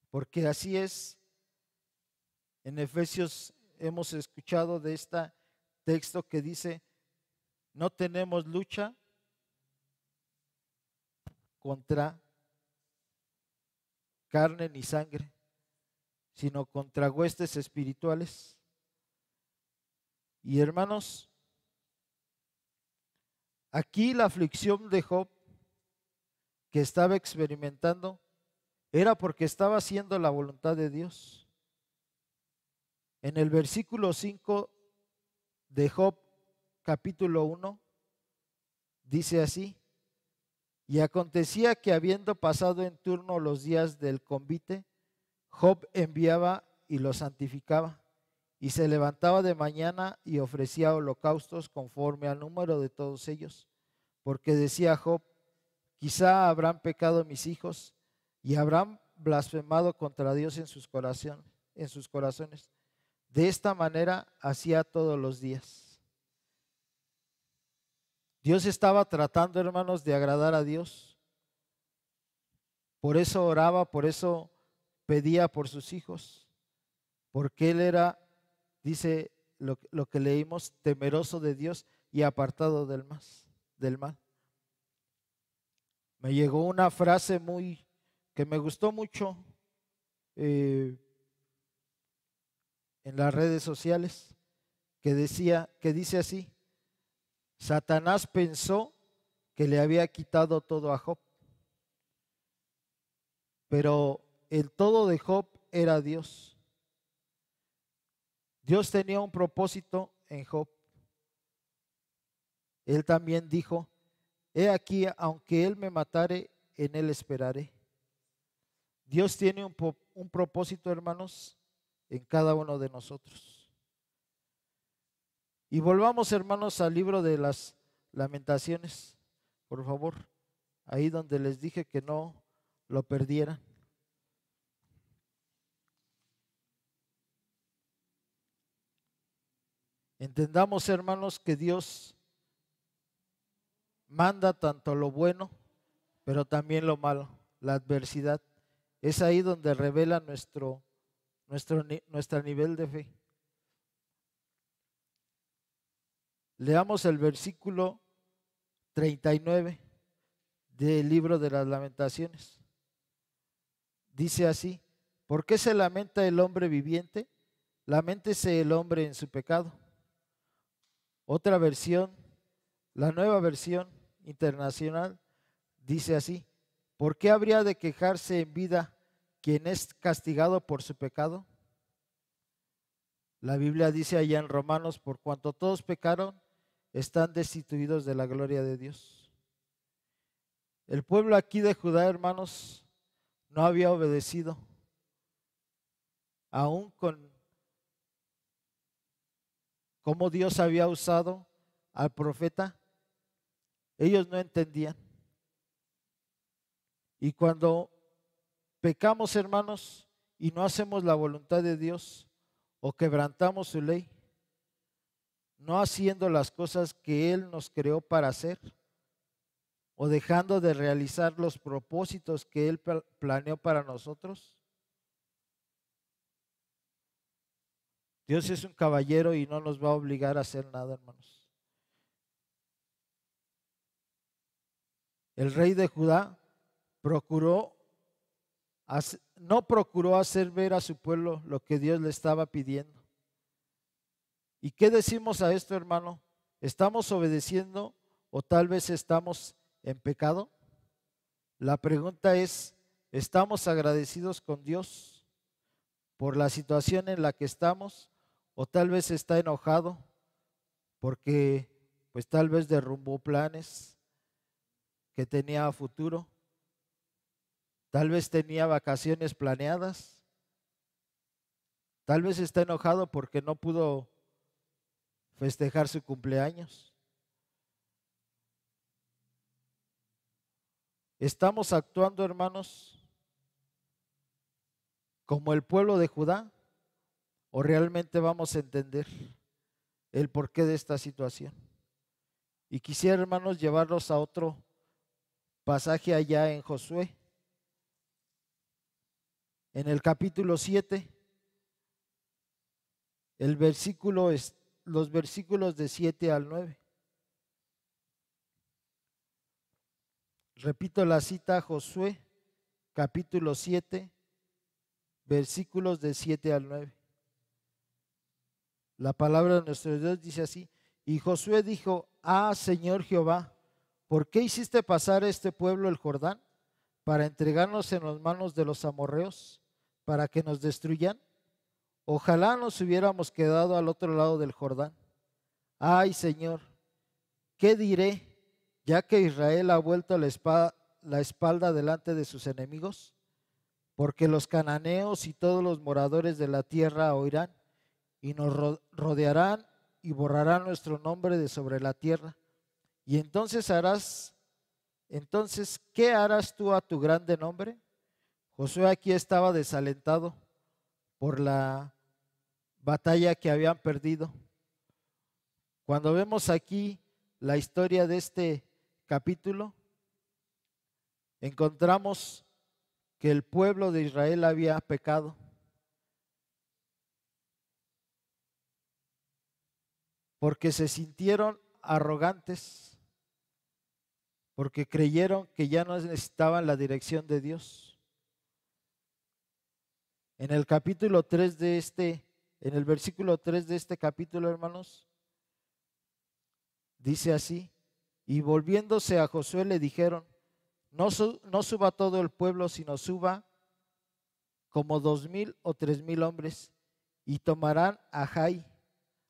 Speaker 6: Porque así es. En Efesios hemos escuchado de este texto que dice, no tenemos lucha contra carne ni sangre, sino contra huestes espirituales. Y hermanos, aquí la aflicción de Job que estaba experimentando era porque estaba haciendo la voluntad de Dios. En el versículo 5 de Job, capítulo 1, dice así, y acontecía que habiendo pasado en turno los días del convite, Job enviaba y los santificaba, y se levantaba de mañana y ofrecía holocaustos conforme al número de todos ellos, porque decía Job, quizá habrán pecado mis hijos y habrán blasfemado contra Dios en sus corazones. De esta manera hacía todos los días. Dios estaba tratando, hermanos, de agradar a Dios. Por eso oraba, por eso pedía por sus hijos, porque él era, dice lo que leímos, temeroso de Dios y apartado del mal. Me llegó una frase que me gustó mucho en las redes sociales, que dice así: Satanás pensó que le había quitado todo a Job, pero el todo de Job era Dios. Dios tenía un propósito en Job. Él también dijo, he aquí, aunque él me matare, en él esperaré. Dios tiene un propósito, hermanos, en cada uno de nosotros. Y volvamos, hermanos, al libro de las Lamentaciones, por favor, ahí donde les dije que no lo perdieran. Entendamos, hermanos, que Dios manda tanto lo bueno, pero también lo malo, la adversidad. Es ahí donde revela nuestro nivel de fe. Leamos el versículo 39 del libro de las Lamentaciones. Dice así: ¿por qué se lamenta el hombre viviente? Laméntese el hombre en su pecado. Otra versión, la Nueva Versión Internacional, dice así: ¿por qué habría de quejarse en vida quien es castigado por su pecado? La Biblia dice allá en Romanos: por cuanto todos pecaron, están destituidos de la gloria de Dios. El pueblo aquí de Judá, hermanos, no había obedecido, aún con cómo Dios había usado al profeta. Ellos no entendían. Y cuando pecamos, hermanos, y no hacemos la voluntad de Dios, o quebrantamos su ley, no haciendo las cosas que Él nos creó para hacer, o dejando de realizar los propósitos que Él planeó para nosotros, Dios es un caballero y no nos va a obligar a hacer nada, hermanos. El rey de Judá no procuró hacer ver a su pueblo lo que Dios le estaba pidiendo. ¿Y qué decimos a esto, hermano? ¿Estamos obedeciendo o tal vez estamos en pecado? La pregunta es: ¿estamos agradecidos con Dios por la situación en la que estamos? ¿O tal vez está enojado porque pues tal vez derrumbó planes que tenía a futuro? Tal vez tenía vacaciones planeadas. Tal vez está enojado porque no pudo festejar su cumpleaños. ¿Estamos actuando, hermanos, como el pueblo de Judá? ¿O realmente vamos a entender el porqué de esta situación? Y quisiera, hermanos, llevarlos a otro pasaje allá en Josué. En el capítulo 7, los versículos de 7 al 9. Repito la cita: Josué, capítulo 7, versículos de 7 al 9. La palabra de nuestro Dios dice así: y Josué dijo: ah, Señor Jehová, ¿por qué hiciste pasar a este pueblo el Jordán para entregarnos en las manos de los amorreos, para que nos destruyan? Ojalá nos hubiéramos quedado al otro lado del Jordán. Ay, Señor, ¿qué diré, ya que Israel ha vuelto la espalda delante de sus enemigos? Porque los cananeos y todos los moradores de la tierra oirán y nos rodearán y borrarán nuestro nombre de sobre la tierra. Y entonces, ¿qué harás tú a tu grande nombre? Josué aquí estaba desalentado por la batalla que habían perdido. Cuando vemos aquí la historia de este capítulo, encontramos que el pueblo de Israel había pecado. Porque se sintieron arrogantes, porque creyeron que ya no necesitaban la dirección de Dios. En el versículo 3 de este capítulo, hermanos, dice así: y volviéndose a Josué le dijeron: no suba todo el pueblo, sino suba como 2,000 o 3,000 hombres, y tomarán a Jai.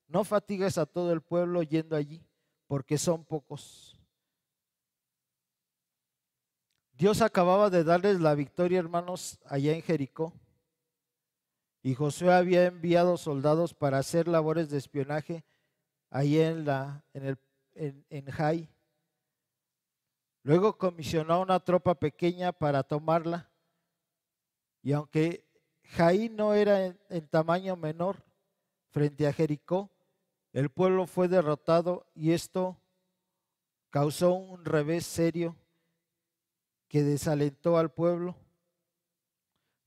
Speaker 6: No fatigues a todo el pueblo yendo allí, porque son pocos. Dios acababa de darles la victoria, hermanos, allá en Jericó. Y Josué había enviado soldados para hacer labores de espionaje ahí en Jai. Luego comisionó a una tropa pequeña para tomarla. Y aunque Jai no era en tamaño menor frente a Jericó, el pueblo fue derrotado y esto causó un revés serio que desalentó al pueblo,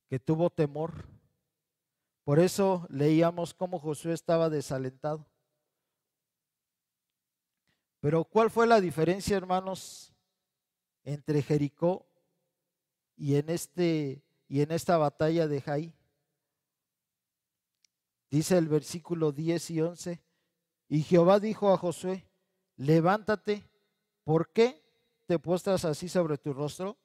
Speaker 6: que tuvo temor. Por eso leíamos cómo Josué estaba desalentado. Pero ¿cuál fue la diferencia, hermanos, entre Jericó y en esta batalla de Jai? Dice el versículo 10 y 11, y Jehová dijo a Josué, levántate, ¿por qué te postras así sobre tu rostro?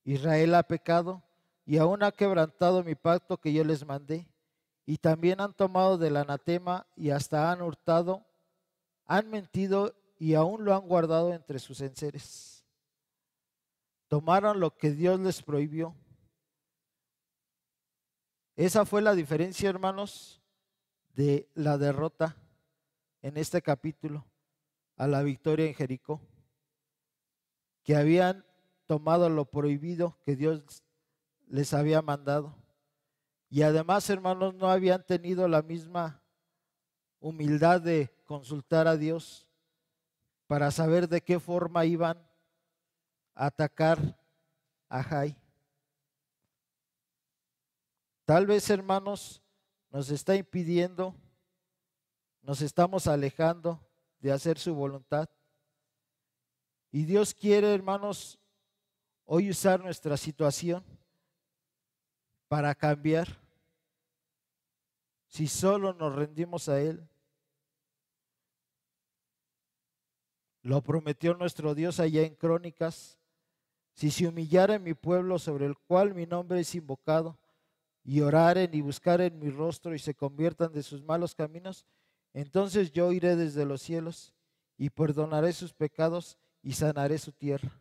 Speaker 6: Israel ha pecado y aún ha quebrantado mi pacto que yo les mandé, y también han tomado del anatema y hasta han hurtado, han mentido y aún lo han guardado entre sus enseres. Tomaron lo que Dios les prohibió. Esa fue la diferencia, hermanos, de la derrota en este capítulo a la victoria en Jericó, que habían tomado lo prohibido que Dios les había mandado. Y además, hermanos, no habían tenido la misma humildad de consultar a Dios para saber de qué forma iban a atacar a Jai. Tal vez, hermanos, nos está impidiendo, nos estamos alejando de hacer su voluntad. Y Dios quiere, hermanos, hoy usar nuestra situación para cambiar, si solo nos rendimos a Él. Lo prometió nuestro Dios allá en Crónicas: si se humillare mi pueblo sobre el cual mi nombre es invocado, y oraren y buscaren mi rostro y se conviertan de sus malos caminos, entonces yo iré desde los cielos y perdonaré sus pecados y sanaré su tierra.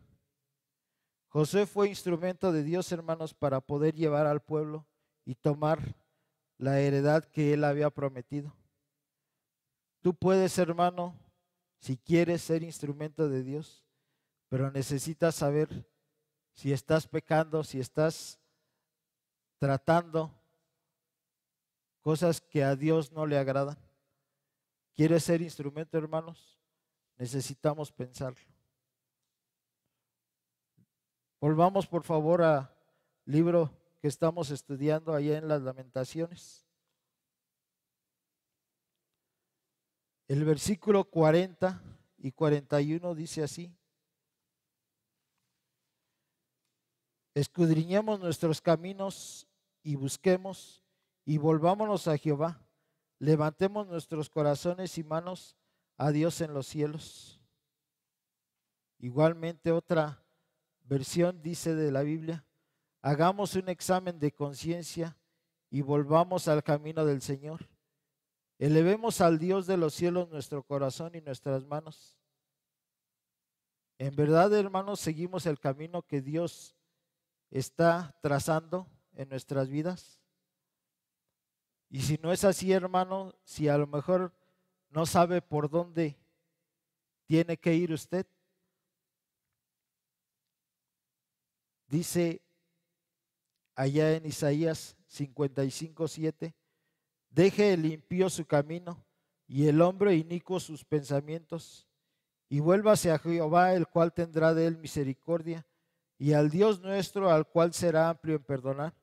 Speaker 6: Josué fue instrumento de Dios, hermanos, para poder llevar al pueblo y tomar la heredad que él había prometido. Tú puedes, hermano, si quieres ser instrumento de Dios, pero necesitas saber si estás pecando, si estás tratando cosas que a Dios no le agradan. ¿Quieres ser instrumento, hermanos? Necesitamos pensarlo. Volvamos, por favor, al libro que estamos estudiando allá en las Lamentaciones. El versículo 40 y 41 dice así: escudriñemos nuestros caminos y busquemos y volvámonos a Jehová. Levantemos nuestros corazones y manos a Dios en los cielos. Igualmente, otra versión dice de la Biblia: hagamos un examen de conciencia y volvamos al camino del Señor. Elevemos al Dios de los cielos nuestro corazón y nuestras manos. En verdad, hermanos, seguimos el camino que Dios está trazando en nuestras vidas. Y si no es así, hermano, si a lo mejor no sabe por dónde tiene que ir usted, dice allá en Isaías 55:7, deje el impío su camino y el hombre inicuo sus pensamientos, y vuélvase a Jehová, el cual tendrá de él misericordia, y al Dios nuestro, al cual será amplio en perdonar,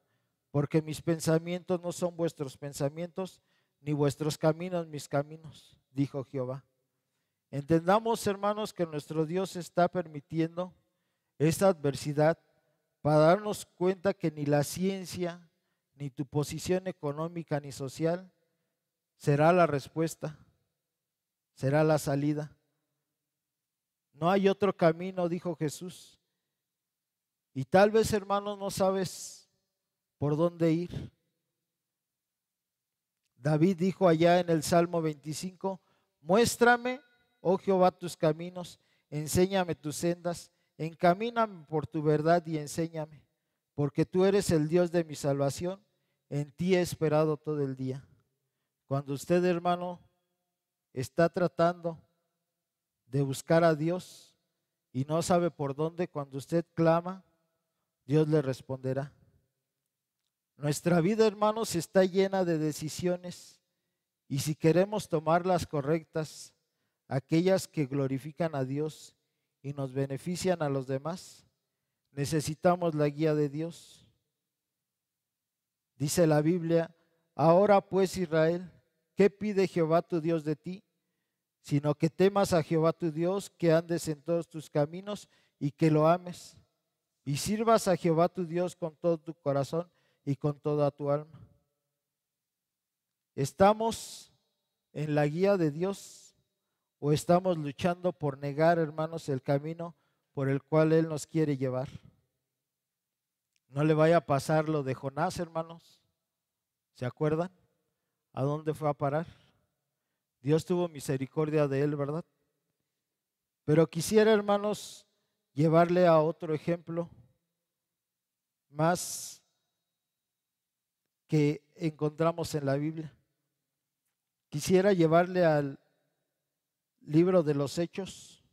Speaker 6: porque mis pensamientos no son vuestros pensamientos, ni vuestros caminos mis caminos, dijo Jehová. Entendamos, hermanos, que nuestro Dios está permitiendo esta adversidad para darnos cuenta que ni la ciencia, ni tu posición económica ni social será la respuesta, será la salida. No hay otro camino, dijo Jesús. Y tal vez, hermanos, no sabes por dónde ir. David dijo allá en el Salmo 25, muéstrame, oh Jehová, tus caminos, enséñame tus sendas, encamíname por tu verdad y enséñame, porque tú eres el Dios de mi salvación, en ti he esperado todo el día. Cuando usted, hermano, está tratando de buscar a Dios y no sabe por dónde, cuando usted clama, Dios le responderá. Nuestra vida, hermanos, está llena de decisiones Y si queremos tomar las correctas, aquellas que glorifican a Dios y nos benefician a los demás, necesitamos la guía de Dios. Dice la Biblia: ahora pues, Israel, ¿qué pide Jehová tu Dios de ti? Sino que temas a Jehová tu Dios, que andes en todos tus caminos y que lo ames, y sirvas a Jehová tu Dios con todo tu corazón y con toda tu alma. ¿Estamos en la guía de Dios o estamos luchando por negar, hermanos, el camino por el cual Él nos quiere llevar? No le vaya a pasar lo de Jonás, hermanos. ¿Se acuerdan? ¿A dónde fue a parar? Dios tuvo misericordia de él, ¿verdad? Pero quisiera, hermanos, llevarle a otro ejemplo más que encontramos en la Biblia. Quisiera llevarle al libro de los Hechos,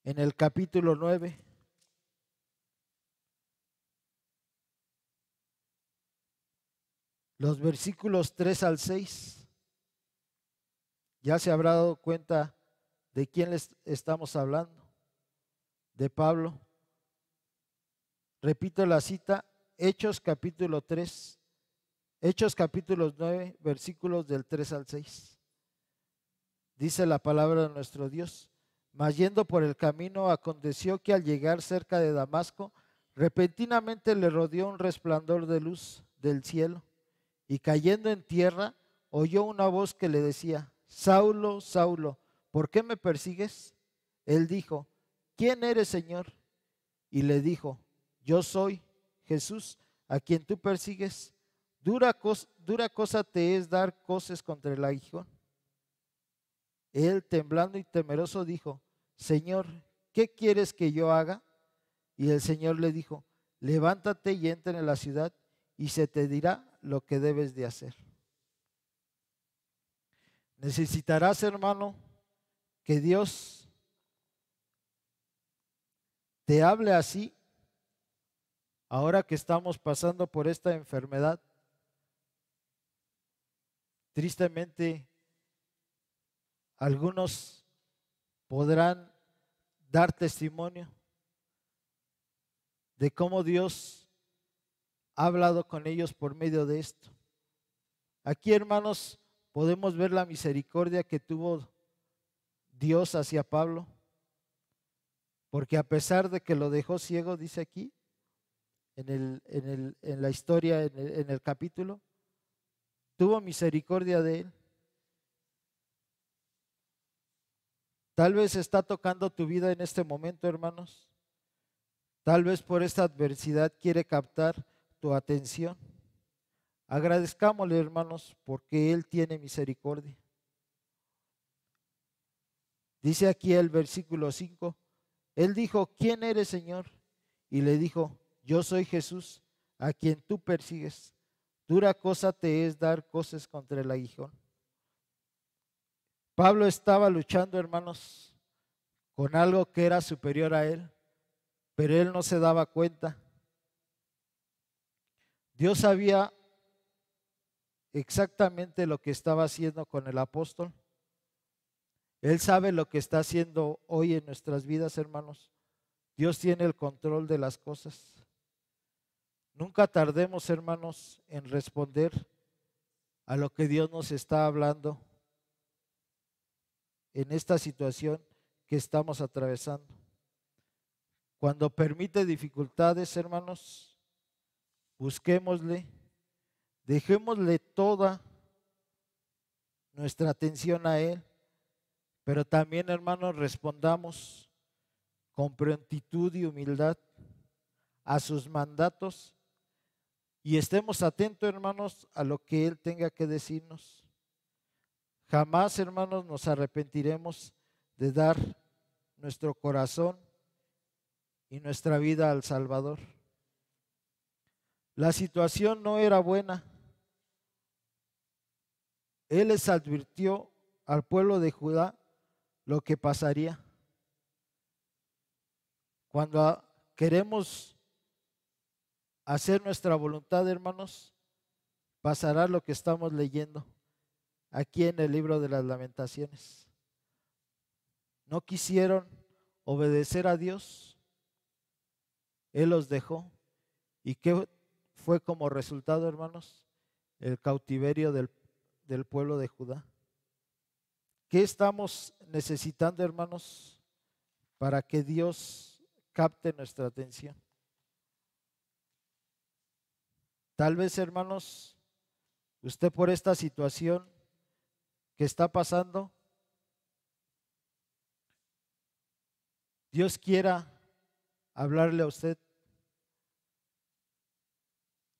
Speaker 6: en el capítulo 9. Los versículos 3 al 6. Ya se habrá dado cuenta de quién les estamos hablando. De Pablo. Repito la cita: Hechos capítulo 3, Hechos capítulo 9, versículos del 3 al 6. Dice la palabra de nuestro Dios: mas yendo por el camino, aconteció que al llegar cerca de Damasco, repentinamente le rodeó un resplandor de luz del cielo, y cayendo en tierra, oyó una voz que le decía: Saulo, Saulo, ¿por qué me persigues? Él dijo: ¿quién eres, Señor? Y le dijo: yo soy Jesús, a quien tú persigues. Dura cosa te es dar coces contra el aguijón. Él, temblando y temeroso, dijo: Señor, ¿qué quieres que yo haga? Y el Señor le dijo: levántate y entra en la ciudad, y se te dirá lo que debes de hacer. Necesitarás, hermano, que Dios te hable así, ahora que estamos pasando por esta enfermedad. Tristemente, algunos podrán dar testimonio de cómo Dios ha hablado con ellos por medio de esto. Aquí, hermanos, podemos ver la misericordia que tuvo Dios hacia Pablo, porque a pesar de que lo dejó ciego, dice aquí, en la historia, en el capítulo, tuvo misericordia de él. Tal vez está tocando tu vida en este momento, hermanos. Tal vez por esta adversidad quiere captar tu atención. Agradezcámosle, hermanos, porque Él tiene misericordia. Dice aquí el versículo 5, Él dijo: ¿quién eres, Señor? Y le dijo: yo soy Jesús, a quien tú persigues. Dura cosa te es dar coces contra el aguijón. Pablo estaba luchando, hermanos, con algo que era superior a él, pero él no se daba cuenta. Dios sabía exactamente lo que estaba haciendo con el apóstol. Él sabe lo que está haciendo hoy en nuestras vidas, hermanos. Dios tiene el control de las cosas. Nunca tardemos, hermanos, en responder a lo que Dios nos está hablando en esta situación que estamos atravesando. Cuando permite dificultades, hermanos, busquémosle, dejémosle toda nuestra atención a Él, pero también, hermanos, respondamos con prontitud y humildad a sus mandatos y estemos atentos, hermanos, a lo que Él tenga que decirnos. Jamás, hermanos, nos arrepentiremos de dar nuestro corazón y nuestra vida al Salvador. La situación no era buena. Él les advirtió al pueblo de Judá lo que pasaría. Cuando queremos hacer nuestra voluntad, hermanos, pasará lo que estamos leyendo. aquí en el libro de las Lamentaciones. No quisieron obedecer a Dios. Él los dejó. ¿Y qué fue como resultado, hermanos? El cautiverio del pueblo de Judá. ¿Qué estamos necesitando, hermanos, para que Dios capte nuestra atención? Tal vez, hermanos, usted por esta situación que está pasando, Dios quiera hablarle a usted.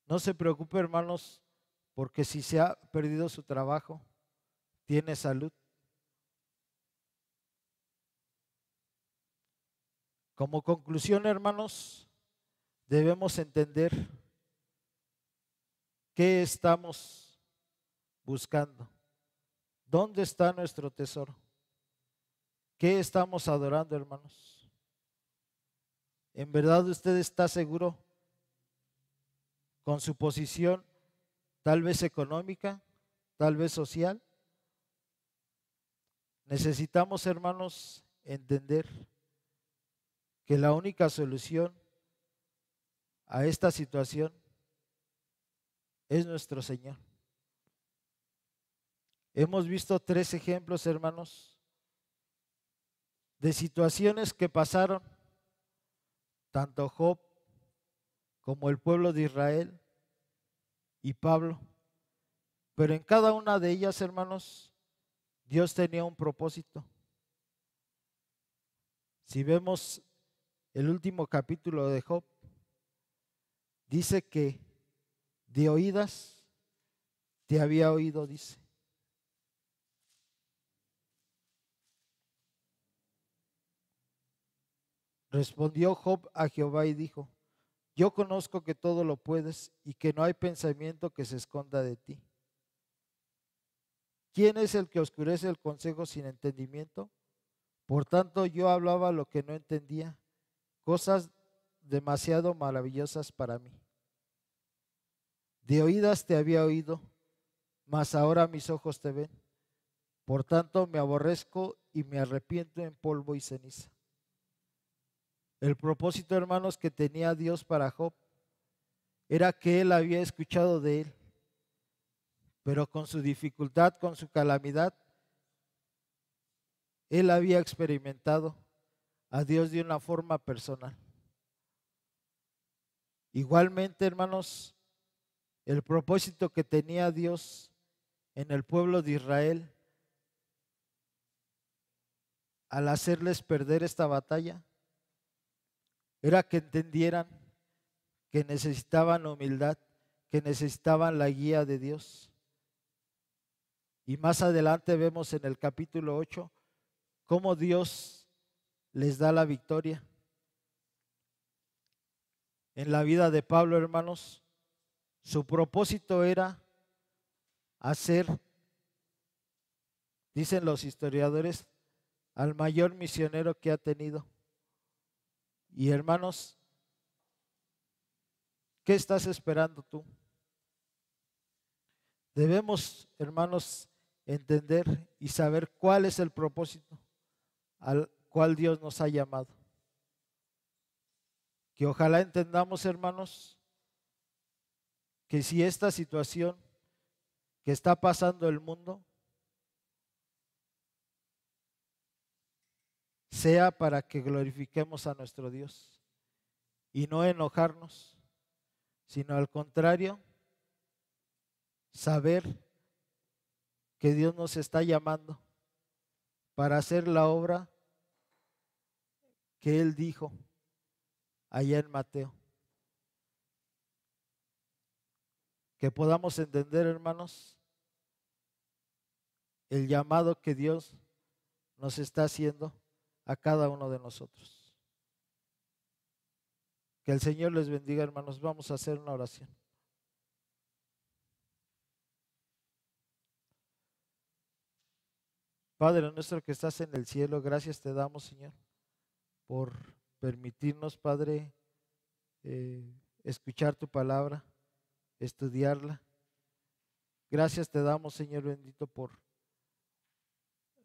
Speaker 6: No se preocupe, hermanos, porque si se ha perdido su trabajo, tiene salud. Como conclusión, hermanos, debemos entender qué estamos buscando. ¿Dónde está nuestro tesoro? ¿Qué estamos adorando, hermanos? ¿En verdad usted está seguro con su posición, tal vez económica, tal vez social? Necesitamos, hermanos, entender que la única solución a esta situación es nuestro Señor. Hemos visto 3 ejemplos, hermanos, de situaciones que pasaron tanto Job como el pueblo de Israel y Pablo. Pero en cada una de ellas, hermanos, Dios tenía un propósito. Si vemos el último capítulo de Job, dice que de oídas te había oído, dice. Respondió Job a Jehová y dijo: yo conozco que todo lo puedes y que no hay pensamiento que se esconda de ti. ¿Quién es el que oscurece el consejo sin entendimiento? Por tanto, yo hablaba lo que no entendía, cosas demasiado maravillosas para mí. De oídas te había oído, mas ahora mis ojos te ven. Por tanto, me aborrezco y me arrepiento en polvo y ceniza. El propósito, hermanos, que tenía Dios para Job era que él había escuchado de él, pero con su dificultad, con su calamidad, él había experimentado a Dios de una forma personal. Igualmente, hermanos, el propósito que tenía Dios en el pueblo de Israel al hacerles perder esta batalla era que entendieran que necesitaban humildad, que necesitaban la guía de Dios. Y más adelante vemos en el capítulo 8 cómo Dios les da la victoria. En la vida de Pablo, hermanos, su propósito era hacer, dicen los historiadores, al mayor misionero que ha tenido. Y hermanos, ¿qué estás esperando tú? Debemos, hermanos, entender y saber cuál es el propósito al cual Dios nos ha llamado. Que ojalá entendamos, hermanos, que si esta situación que está pasando el mundo sea para que glorifiquemos a nuestro Dios y no enojarnos, sino al contrario, saber que Dios nos está llamando para hacer la obra que Él dijo allá en Mateo. Que podamos entender, hermanos, el llamado que Dios nos está haciendo a cada uno de nosotros. Que el Señor les bendiga, hermanos. Vamos a hacer una oración. Padre nuestro que estás en el cielo, gracias te damos, Señor, por permitirnos, Padre, escuchar tu palabra, estudiarla. Gracias te damos, Señor bendito, por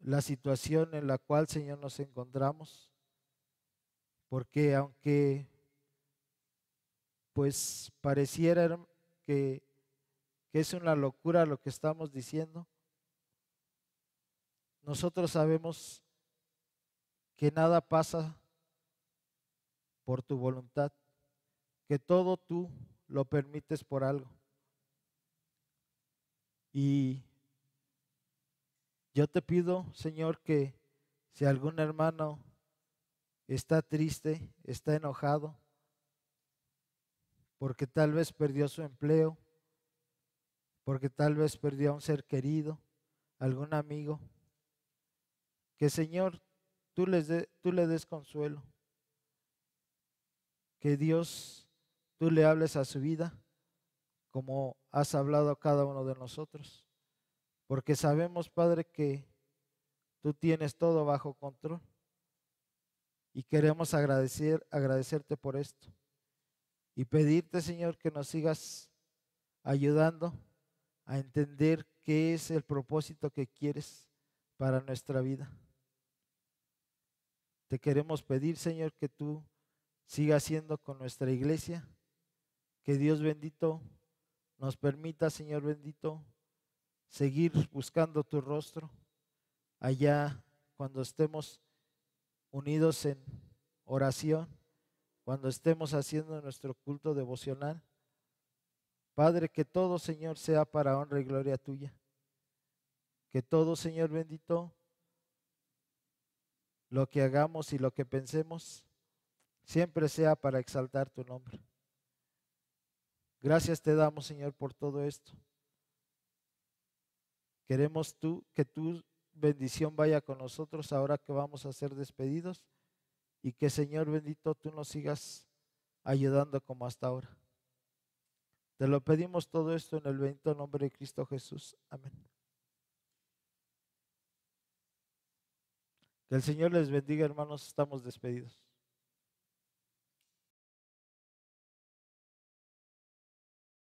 Speaker 6: la situación en la cual, Señor, nos encontramos, porque aunque pues pareciera que es una locura lo que estamos diciendo, nosotros sabemos que nada pasa por tu voluntad, que todo tú lo permites por algo. Y yo te pido, Señor, que si algún hermano está triste, está enojado, porque tal vez perdió su empleo, porque tal vez perdió a un ser querido, algún amigo, que Señor, tú le des consuelo, que Dios, tú le hables a su vida como has hablado a cada uno de nosotros, porque sabemos, Padre, que tú tienes todo bajo control y queremos agradecerte por esto y pedirte, Señor, que nos sigas ayudando a entender qué es el propósito que quieres para nuestra vida. Te queremos pedir, Señor, que tú sigas siendo con nuestra iglesia, que Dios bendito nos permita, Señor bendito, seguir buscando tu rostro allá cuando estemos unidos en oración, cuando estemos haciendo nuestro culto devocional. Padre, que todo, Señor, sea para honra y gloria tuya. Que todo, Señor bendito, lo que hagamos y lo que pensemos, siempre sea para exaltar tu nombre. Gracias te damos, Señor, por todo esto. Queremos que tu bendición vaya con nosotros ahora que vamos a ser despedidos y que, Señor bendito, tú nos sigas ayudando como hasta ahora. Te lo pedimos todo esto en el bendito nombre de Cristo Jesús. Amén. Que el Señor les bendiga, hermanos. Estamos despedidos.